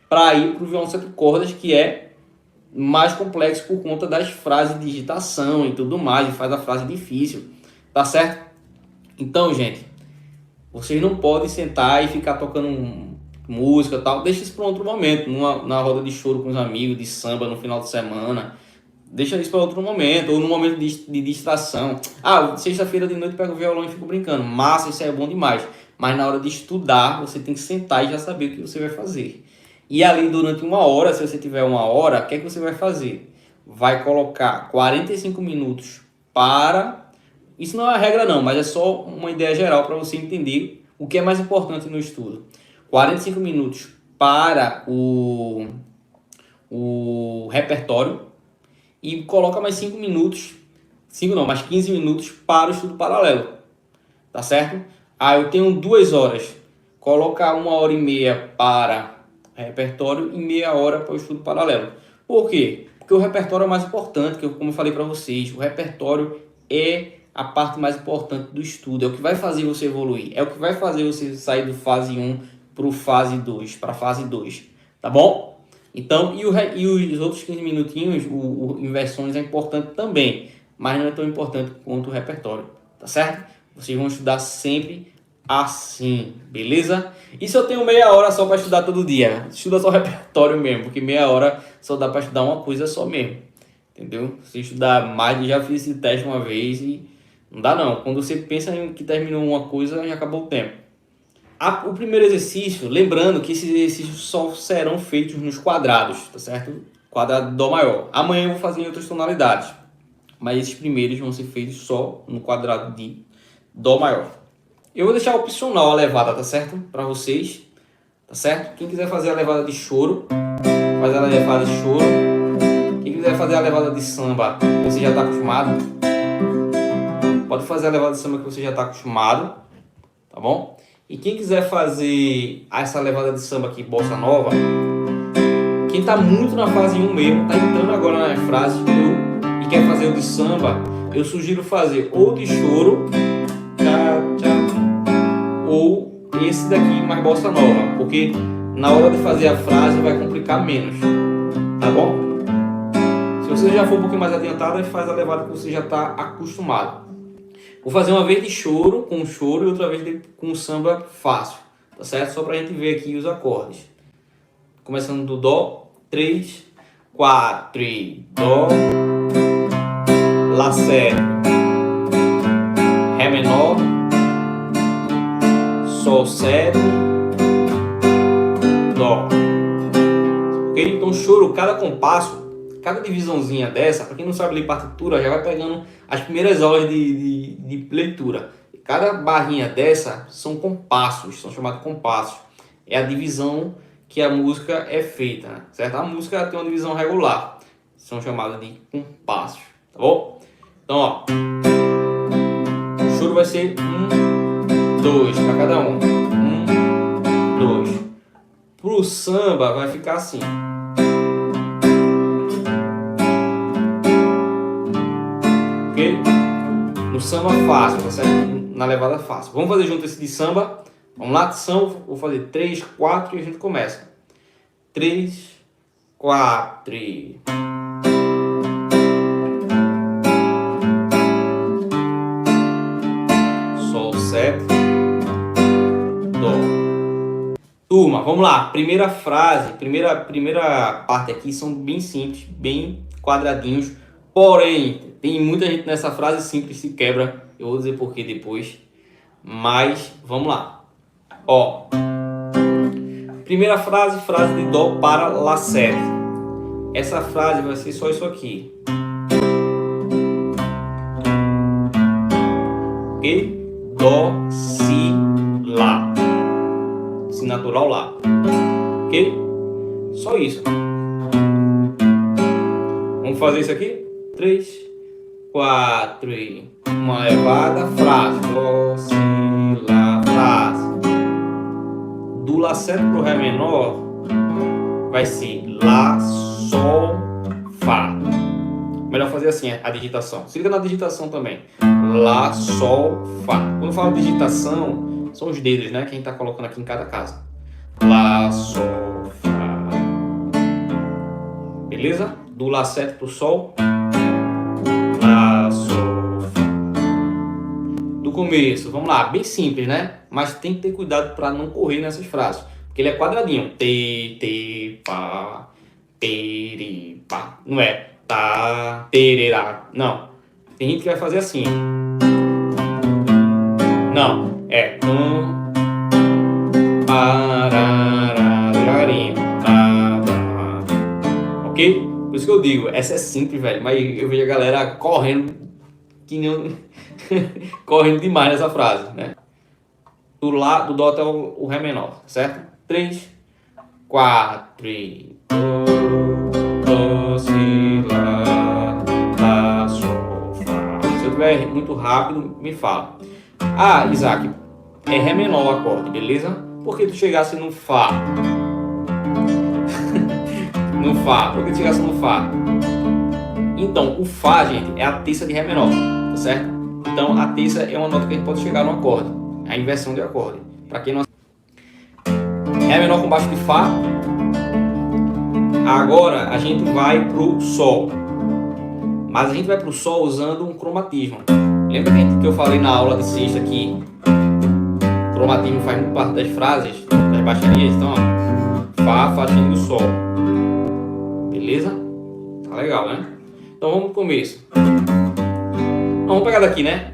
para ir para o violão sete cordas, que é mais complexo por conta das frases de digitação e tudo mais, e faz a frase difícil, tá certo? Então, gente, vocês não podem sentar e ficar tocando música e tal. Deixa isso para outro momento, na roda de choro com os amigos, de samba no final de semana. Deixa isso para outro momento, ou no momento de distração. Sexta-feira de noite pego o violão e fico brincando. Massa, isso é bom demais. Mas na hora de estudar, você tem que sentar e já saber o que você vai fazer. E ali durante 1 hora, se você tiver 1 hora, o que é que você vai fazer? Vai colocar 45 minutos para... Isso não é a regra não, mas é só uma ideia geral para você entender o que é mais importante no estudo. 45 minutos para o repertório e coloca mais 5 minutos, mais 15 minutos para o estudo paralelo, tá certo? Eu tenho 2 horas, colocar 1 hora e meia para repertório e meia hora para o estudo paralelo. Por quê? Porque o repertório é o mais importante, como eu falei para vocês, o repertório é a parte mais importante do estudo, é o que vai fazer você evoluir, é o que vai fazer você sair do fase 1 para fase 2, tá bom? Então, e os outros 15 minutinhos, em versões é importante também, mas não é tão importante quanto o repertório, tá certo? Vocês vão estudar sempre assim, beleza? E se eu tenho meia hora só para estudar todo dia? Estuda só repertório mesmo, porque meia hora só dá para estudar uma coisa só mesmo, entendeu? Se estudar mais, já fiz esse teste uma vez e não dá não. Quando você pensa em que terminou uma coisa, já acabou o tempo. O primeiro exercício, lembrando que esses exercícios só serão feitos nos quadrados, tá certo? Quadrado Dó maior. Amanhã eu vou fazer em outras tonalidades, mas esses primeiros vão ser feitos só no quadrado de Dó maior. Eu vou deixar opcional a levada, tá certo? Para vocês, tá certo? Quem quiser fazer a levada de choro, faz a levada de choro. Quem quiser fazer a levada de samba, você já está acostumado. Pode fazer a levada de samba que você já está acostumado, tá bom? E quem quiser fazer essa levada de samba aqui, bossa nova, quem tá muito na fase 1 mesmo, tá entrando agora nas frases, e quer fazer o de samba, eu sugiro fazer ou de choro, tchá, tchá, ou esse daqui mais bossa nova, porque na hora de fazer a frase vai complicar menos, tá bom? Se você já for um pouquinho mais adiantado, aí faz a levada que você já está acostumado. Vou fazer uma vez de choro, com choro, e outra vez com samba fácil, tá certo? Só pra gente ver aqui os acordes. Começando do Dó, 3, 4, e Dó, Lá 7, Ré menor, Sol 7, Dó. Ok? Então choro, cada compasso, cada divisãozinha dessa, para quem não sabe ler partitura, já vai pegando as primeiras aulas de leitura. Cada barrinha dessa são compassos, são chamados compassos. É a divisão que a música é feita, né? Certo? A música tem uma divisão regular, são chamados de compassos, tá bom? Então, ó, o choro vai ser 1, 2 para cada um. 1, 2. Pro samba vai ficar assim. Ok? No samba fácil, tá certo? Na levada fácil. Vamos fazer junto esse de samba. Vamos lá, atenção. Vou fazer 3, 4 e a gente começa. 3, 4 e... Sol 7, Dó. Turma, vamos lá. Primeira frase, primeira parte aqui são bem simples, bem quadradinhos. Porém, tem muita gente nessa frase simples se quebra. Eu vou dizer por que depois. Mas, vamos lá. Ó. Primeira frase, frase de Dó para Lá 7. Essa frase vai ser só isso aqui. Ok? Dó, Si, Lá. Si natural, Lá. Ok? Só isso. Vamos fazer isso aqui? 3, 4 e... Uma levada, frase. Dó, Si, Lá, frase. Do Lá 7 pro Ré menor vai ser Lá, Sol, Fá. Melhor fazer assim a digitação. Se liga na digitação também. Lá, Sol, Fá. Quando eu falo digitação, são os dedos, né? Que a gente tá colocando aqui em cada casa. Lá, Sol, Fá. Beleza? Do Lá 7 pro Sol. Lá, Sol, Fá. Do começo, vamos lá. Bem simples, né? Mas tem que ter cuidado para não correr nessas frases. Porque ele é quadradinho. Te, pá, peri, pá. Não é tá, tererá. Não. Tem gente que vai fazer assim. Não. É ok? Por isso que eu digo, essa é simples, velho. Mas eu vejo a galera correndo que nem correndo demais nessa frase, né? Do Lá, do Dó até o Ré menor, certo? 3, 4 e... Dó, Si, Lá, Lá, Sol, Fá. Se eu tiver muito rápido, me fala. Ah, Isaac, é Ré menor o acorde, beleza? Por que tu chegasse no Fá? No Fá, por que tu chegasse no Fá? Então, o Fá, gente, é a terça de Ré menor, tá certo? Então, a terça é uma nota que a gente pode chegar no acorde. A inversão de acorde. Para quem não... Ré menor com baixo de Fá. Agora a gente vai pro Sol. Mas a gente vai pro Sol usando um cromatismo. Lembra que eu falei na aula de sexta que cromatismo faz muito parte das frases, das baixarias? Então, ó, Fá, Fá do Sol. Beleza? Tá legal, né? Então vamos pro começo. Vamos pegar daqui, né?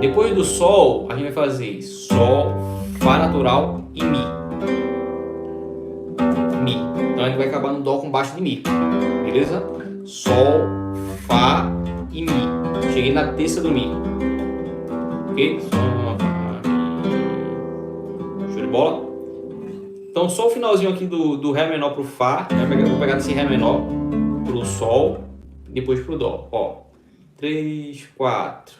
Depois do Sol, a gente vai fazer Sol, Fá natural e Mi. Mi. Então a gente vai acabar no Dó com baixo de Mi. Beleza? Sol, Fá e Mi. Cheguei na terça do Mi. Ok? Sol, Fá, Mi. Show de bola? Então só o finalzinho aqui do Ré menor pro Fá. Vou pegar desse Ré menor pro Sol. Depois pro Dó. Ó. 3, 4.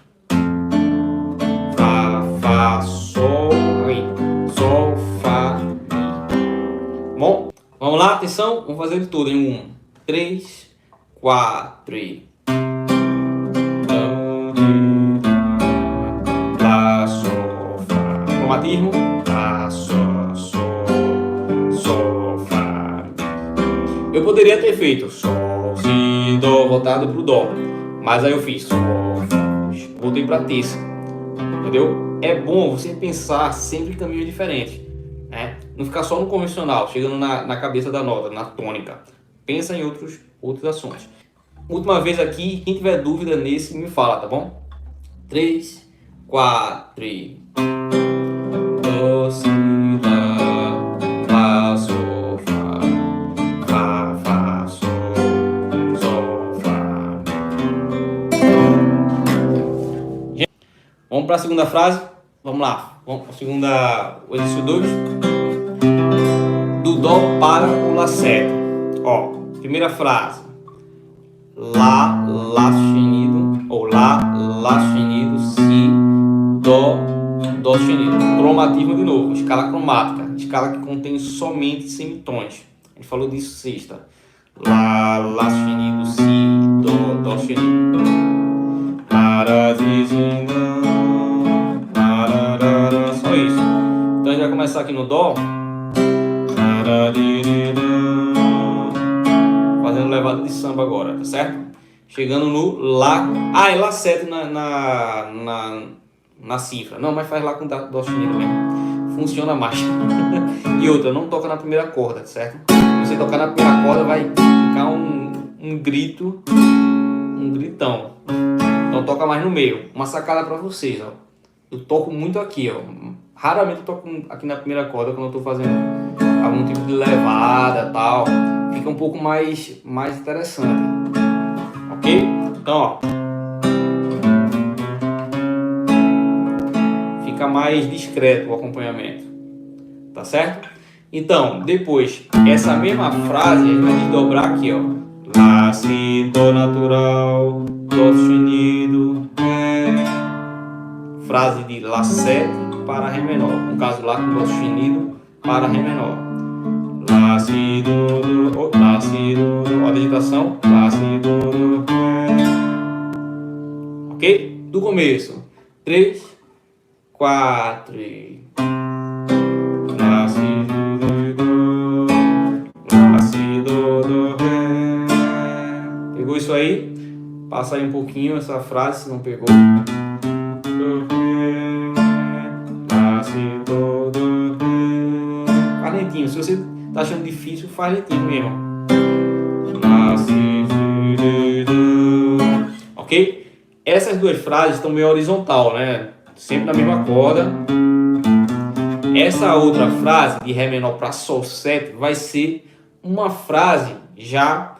Fá, Fá. Lá, Sol, Mi. Sol, Fá, Mi. Bom, vamos lá, atenção, vamos fazer de tudo em 1, 3, 4 e... Lá, Sol, Fá. Cromatismo. Lá, Sol, Sol, Fá, Mi. Eu poderia ter feito Sol, Si, Dó, voltado pro Dó, mas aí eu fiz Sol, Fá, voltei pra terça, entendeu? É bom você pensar sempre em caminhos diferentes, né? Não ficar só no convencional, chegando na cabeça da nota, na tônica. Pensa em outros assuntos. Última vez aqui, quem tiver dúvida nesse, me fala, tá bom? 3, 4 e... Dó, Si, Lá, Sol, Fá, Fá, Fá, Sol, Fá. Vamos para a segunda frase. Vamos lá. Vamos para a segunda, o exercício 2. Do Dó para o Lá7. Ó, primeira frase. Lá, Lá sustenido. Ou Lá, Lá sustenido. Si, Dó, Dó sustenido. Cromatismo de novo. Escala cromática. Escala que contém somente semitons. A gente falou disso sexta. Lá, Lá sustenido. Si, Dó, Dó sustenido. Só isso. Então a gente vai começar aqui no Dó, fazendo levada de samba agora, tá certo? Chegando no Lá. Ah, é Lá7 na cifra. Não, mas faz Lá com Dó sustenido mesmo. Funciona mais. E outra, não toca na primeira corda, certo? Se você tocar na primeira corda vai ficar um grito, um gritão. Então toca mais no meio. Uma sacada para vocês, ó. Eu toco muito aqui, ó. Raramente eu toco aqui na primeira corda quando eu tô fazendo algum tipo de levada, tal. Fica um pouco mais interessante. OK? Então, ó. Fica mais discreto o acompanhamento. Tá certo? Então, depois, essa mesma frase a gente vai desdobrar aqui, ó. Lá, Si, Dó natural, Dó sustenido, Ré. Frase de Lá7 para Ré menor. No caso, Lá com Dó sustenido para Ré menor. Lá, Si, Dó, Lá, Si, Dó. Ó a digitação. Lá, Si, Dó, Ré. OK? Do começo. 3, 4 e... Lá, Si, Dó, Lá, Si, Dó, Ré. Pegou isso aí? Passa aí um pouquinho essa frase, se não pegou. Lá, Si, Dó, Ré. Faz lentinho. Se você tá achando difícil, faz lentinho mesmo. Lá, Si, Dó. OK? Essas duas frases estão meio horizontal, né? Sempre na mesma corda. Essa outra frase de Ré menor para Sol7 vai ser uma frase já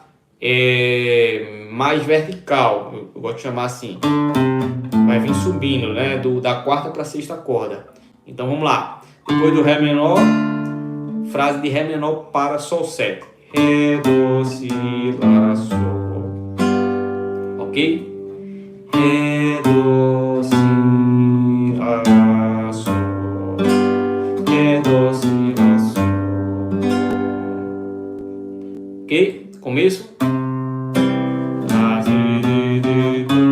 mais vertical, eu gosto de chamar assim. Vai vir subindo, né? Da quarta para a sexta corda. Então vamos lá. Depois do Ré menor, frase de Ré menor para Sol7. Ré, Dó, Si, Lá, Sol. OK? Ré, Dó, Si, Lá, Sol. Ré, Dó, Si, Lá, Sol. OK? Começo. Lá, Si, Dó,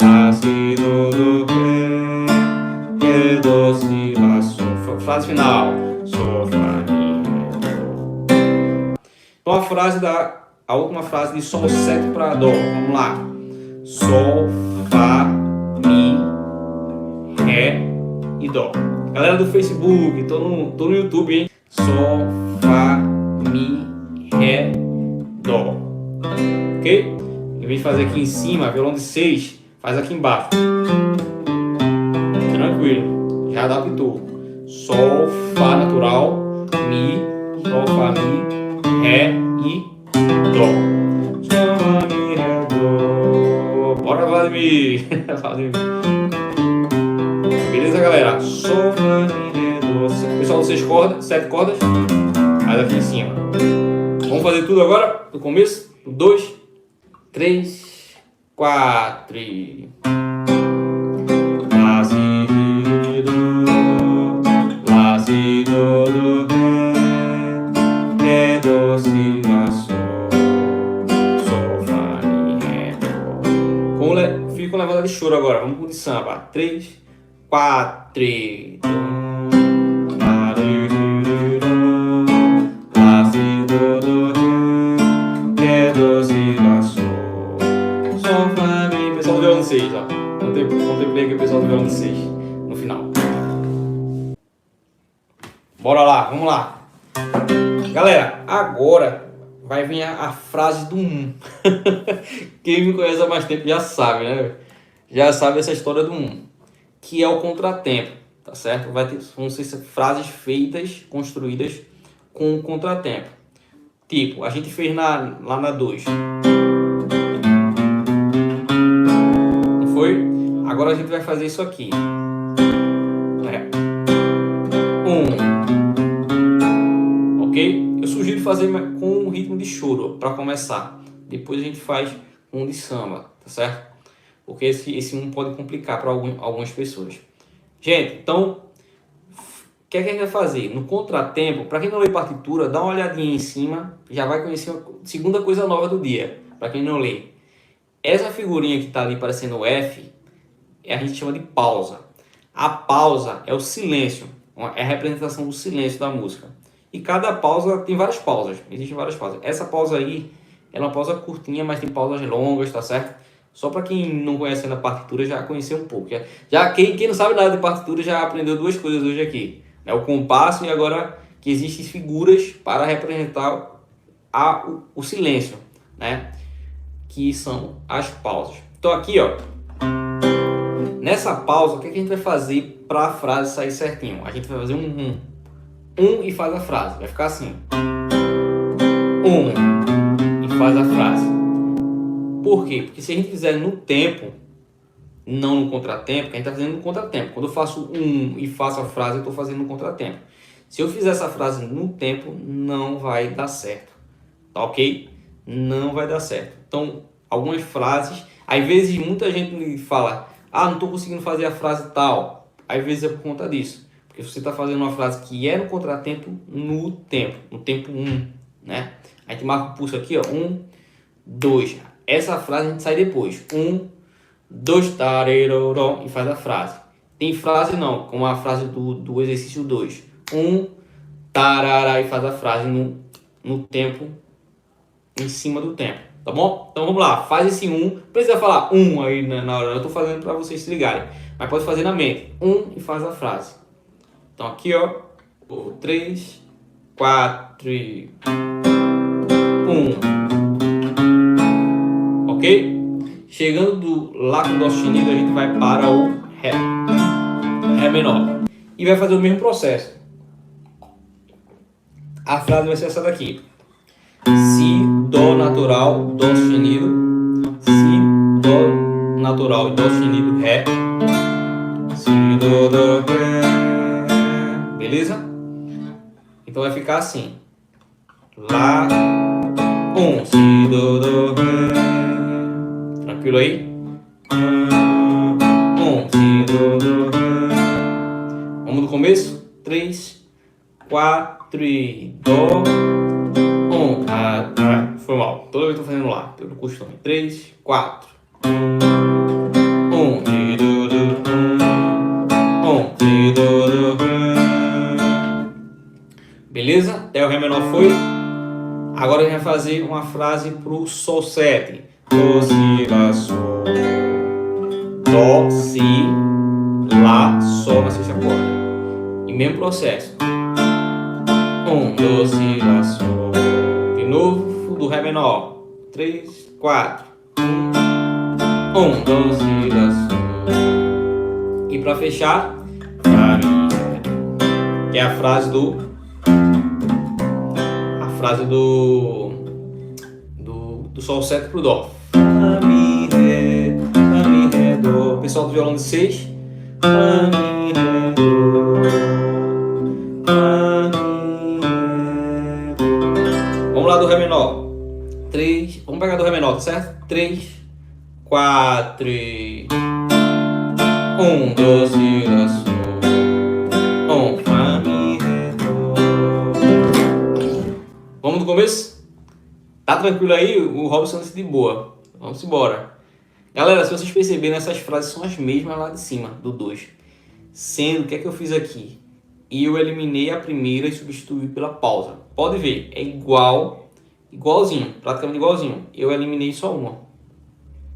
Lá, Si, Dó, Ré. Ré, Dó, Si, Lá, Sol. Frase final. Sol, Fá, Mi, Ré, Dó. Então a última frase de Sol7 para Dó. Vamos lá. Sol, Fá, Mi, Ré e Dó. Galera do Facebook, tô no YouTube, hein? Sol, Fá, Mi, Ré, Dó. OK? Em vez de fazer aqui em cima, violão de 6, faz aqui embaixo. Tranquilo. Já adaptou. Sol, Fá natural, Mi, Sol, Fá, Mi, Ré e Dó. Sol, Fá, Mi, Ré, Dó. Bora, Vladimir. Beleza, galera? Sol, Fá, Mi, Ré, Dó. Pessoal, 6 cordas, 7 cordas. Faz aqui em cima. Vamos fazer tudo agora? Do começo? 2, 3, 4 e... Lá, Si, vir com levada de choro agora. Vamos com de samba. 3, 4, e... Lá, si, do, do, ré, do, si, lá, sol. Sol, fá, mi. Pessoal do violão 6, ó. Contemplei aqui o pessoal do violão 6 no final. Bora lá, vamos lá. Galera, agora vai vir a frase do 1. Quem me conhece há mais tempo já sabe, né? Já sabe essa história do 1. Que é o contratempo, tá certo? Vão ser frases feitas, construídas com contratempo. Tipo, a gente fez lá na 2. Não foi? Agora a gente vai fazer isso aqui. 1. Ok? Eu sugiro fazer com um ritmo de choro para começar. Depois a gente faz um de samba, tá certo? Porque esse 1 pode complicar para algumas pessoas. Gente, então, o que é que a gente vai fazer? No contratempo, para quem não lê partitura, dá uma olhadinha em cima, já vai conhecer a segunda coisa nova do dia. Para quem não lê, essa figurinha que está ali parecendo o F, a gente chama de pausa. A pausa é o silêncio, é a representação do silêncio da música. E cada pausa tem várias pausas, existem várias pausas. Essa pausa aí é uma pausa curtinha, mas tem pausas longas, tá certo? Só para quem não conhece a partitura já conhecer um pouco. Já quem não sabe nada de partitura já aprendeu duas coisas hoje aqui, né? O compasso e agora que existem figuras para representar o silêncio, né? Que são as pausas. Então aqui, ó, nessa pausa, o que a gente vai fazer para a frase sair certinho? A gente vai fazer um e faz a frase. Vai ficar assim. 1 e faz a frase. Por quê? Porque se a gente fizer no tempo, não no contratempo, que a gente está fazendo no contratempo. Quando eu faço 1 e faço a frase, eu estou fazendo no contratempo. Se eu fizer essa frase no tempo, não vai dar certo. Tá ok? Não vai dar certo. Então, algumas frases... Às vezes, muita gente me fala... não estou conseguindo fazer a frase tal. Às vezes é por conta disso. Porque você está fazendo uma frase que é no contratempo no tempo 1, né? A gente marca o pulso aqui, ó. 1, 2. Essa frase a gente sai depois. 1, 2, tareroró, e faz a frase. Tem frase não, como a frase do exercício 2. 1, tarará, e faz a frase no tempo, em cima do tempo. Tá bom? Então vamos lá, faz esse 1. Precisa falar 1 aí na hora, eu tô fazendo para vocês se ligarem. Mas pode fazer na mente. 1 e faz a frase. Então aqui, ó. 3, 4, 1. Ok? Chegando do Lá com Dó sustenido, a gente vai para o Ré. Ré menor. E vai fazer o mesmo processo. A frase vai ser essa daqui. Si, Dó natural, Dó sustenido. Si, Dó natural e Dó sustenido, Ré. Si, Dó, Dó, Ré. Beleza? Então vai ficar assim. Lá, 1, Si, Dó, Dó, Ré. Tranquilo aí? 1, Si, Dó, Dó, Ré. Vamos do começo? 3, 4 e Dó. 1, foi mal. Toda vez que eu tô fazendo lá, pelo costume. 3, 4. 1, Si, Dó, Dó, 1, Si, Dó, Dó, Ré. Beleza? Até o Ré menor foi. Agora a gente vai fazer uma frase pro Sol 7. Dó, Si, Lá, Sol. Dó, Si, Lá, Sol na sexta corda. E mesmo processo. 1, Dó, Si, Lá, Sol. De novo, do Ré menor. 3, 4. 1, Dó, Si, Lá, Sol. E para fechar, Fá, Mi, Ré, Dó. Que é a frase do Sol 7 pro Dó. Fá, Mi, Ré, Dó. Pessoal do violão de 6. Fá, Mi, Ré, Dó. Fá, Mi, Ré, Dó. Vamos lá do Ré menor. 3. Vamos pegar do Ré menor, tá certo? 3, 4 e 1, Dó, Si, Lá, Sol. 1, Fá, Mi, Ré, Dó. Vamos do começo? Tá tranquilo aí? O Robson disse de boa. Vamos embora. Galera, se vocês perceberem, essas frases são as mesmas lá de cima, do 2. Sendo, o que é que eu fiz aqui? Eu eliminei a primeira e substituí pela pausa. Pode ver, é igualzinho, praticamente igualzinho. Eu eliminei só uma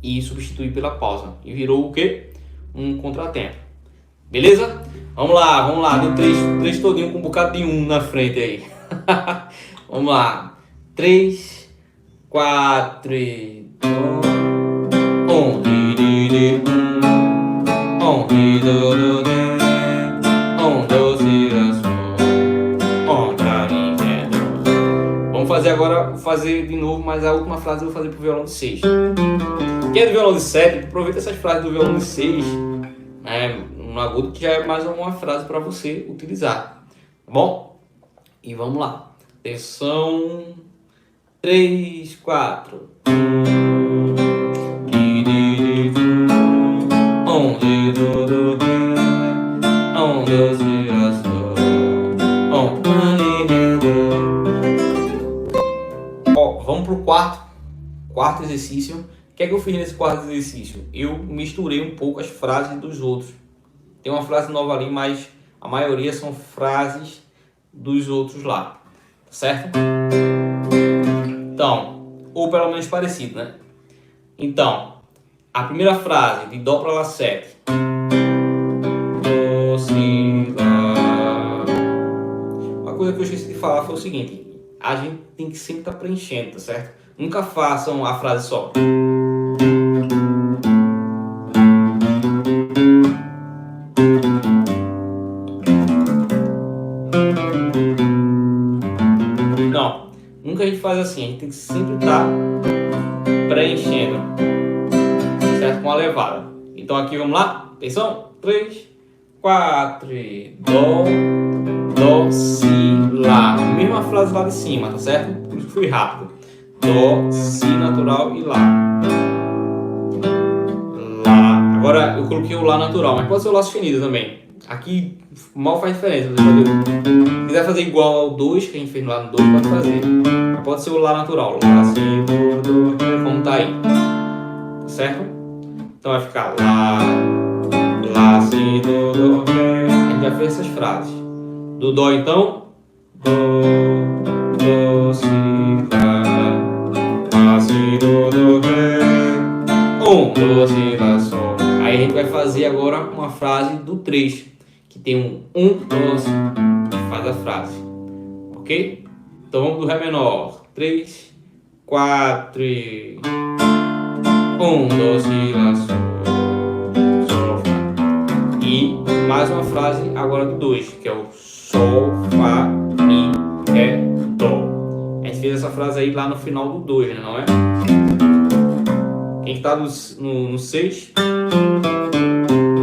e substituí pela pausa. E virou o quê? Um contratempo. Beleza? Vamos lá. Deu 3 todinho com um bocado de 1 na frente aí. Vamos lá. 3, 4, 2, 1. Vamos fazer agora, de novo, mas a última frase eu vou fazer pro violão de 6. Quem é do violão de 7, aproveita essas frases do violão de 6, né, no agudo, que já é mais uma frase para você utilizar. Tá bom? E vamos lá. Atenção. 3, 4. Vamos pro quarto exercício. O que é que eu fiz nesse quarto exercício? Eu misturei um pouco as frases dos outros. Tem uma frase nova ali, mas a maioria são frases dos outros lá, certo? Então, ou pelo menos parecido, né? Então, a primeira frase de Dó para Lá 7. Dó, Si, Lá. Uma coisa que eu esqueci de falar foi o seguinte: a gente tem que sempre estar preenchendo, tá certo? Nunca façam a frase só. Não, nunca a gente faz assim. A gente tem que sempre estar preenchendo, certo? Com a levada. Então aqui vamos lá. Atenção. 3, 4, Dó, Si, Lá. Mesma frase lá de cima, tá certo? Por isso que fui rápido. Dó, Si natural e Lá. Lá. Agora eu coloquei o Lá natural, mas pode ser o Lá sustenido também. Aqui mal faz diferença. Se quiser fazer igual ao 2 que a gente fez lá no 2, pode fazer. Mas pode ser o Lá natural. Lá, Si, Do, como tá aí. Tá certo? Então vai ficar Lá, Si, Do, Ré. A gente já fez essas frases. Do Dó então. Dó, Si, Lá, Si, Do, Ré. 1, Dó, Si, Lá, Sol. Aí a gente vai fazer agora uma frase do 3, que tem um, 2, e faz a frase. Ok? Então vamos do Ré menor. 3, 4, 1, 2, Si, Lá, Sol, Sol, Fá. E mais uma frase agora do 2, que é o Sol, Fá, Mi, Ré, Dó. A gente fez essa frase aí lá no final do 2, né? Não é? Quem está no 6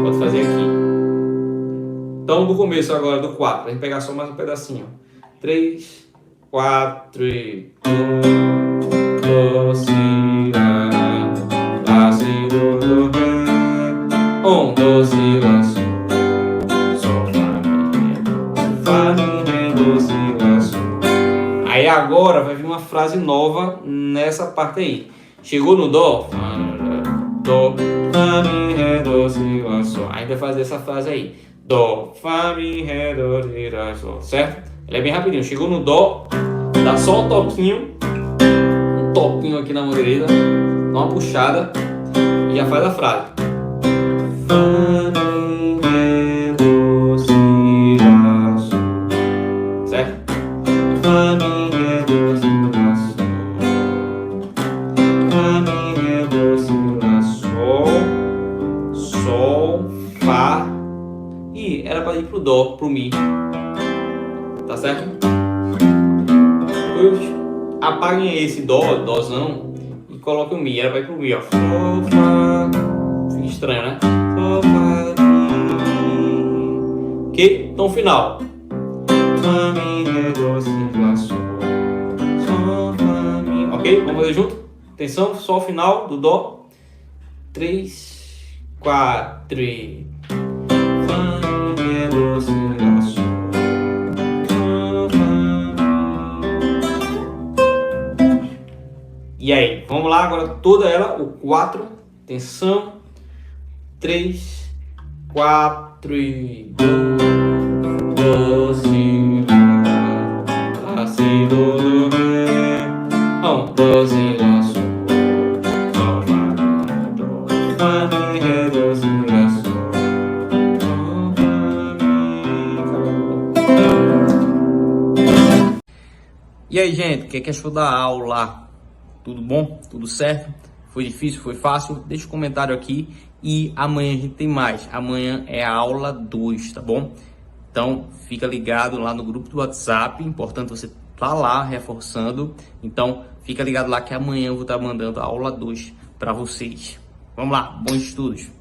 pode fazer aqui. Então do começo agora, do 4, a gente pegar só mais um pedacinho. 3, 4, 1, Dó, Si, Lá, Lá, Si, Do, Ré. 1, Dó, Si, Lá, Sol, Sol, Fá, Mi, Ré, Dó, Si, Lá, Sol. Aí agora vai vir uma frase nova nessa parte aí. Chegou no Dó, Dó, Fá, Mi, Ré, Dó, Si, Lá, Sol. Aí vai fazer essa frase aí. Dó, Fá, Mi, Ré, Dó, Si, Lá, Sol. Certo? Ele é bem rapidinho. Chegou no Dó, dá só um toquinho aqui na mão direita, dá uma puxada e já faz a frase. Fá, Mi, Ré, Dó, Si, Lá, Sol. Certo? Fá, Mi, Ré, Dó, Si, Lá, Sol. Fá, Mi, Ré, Dó, Si, Lá, Sol. Sol, Fá. E era para ir pro Dó, pro Mi. Tá certo? Apaguem esse Dózão e coloquem o Mi. Era para ir pro Mi, ó. Sol, Fá. Fica estranho, né? Sol, Fá, Mi. Ok? Então final. Fá, Mi, Ré, Dó, Si, Lá, Sol. Sol, Fá, Mi. Ok? Vamos fazer junto? Atenção, Sol final do Dó. 3, 4. Fá, Mi, Ré, Dó, Si, Lá, Sol. E aí, vamos lá agora toda ela, o 4. Atenção. 3, 4 e... Do, si, lá, si, do, ré. Do, si, lá, sol. Sol, lá, do, fá, mi, ré, do, si, lá, sol. Do, fá, mi. E aí, gente, o que achou da aula? Tudo bom? Tudo certo? Foi difícil? Foi fácil? Deixa um comentário aqui e amanhã a gente tem mais. Amanhã é a aula 2, tá bom? Então, fica ligado lá no grupo do WhatsApp. Importante você estar lá reforçando. Então, fica ligado lá que amanhã eu vou estar mandando a aula 2 para vocês. Vamos lá, bons estudos!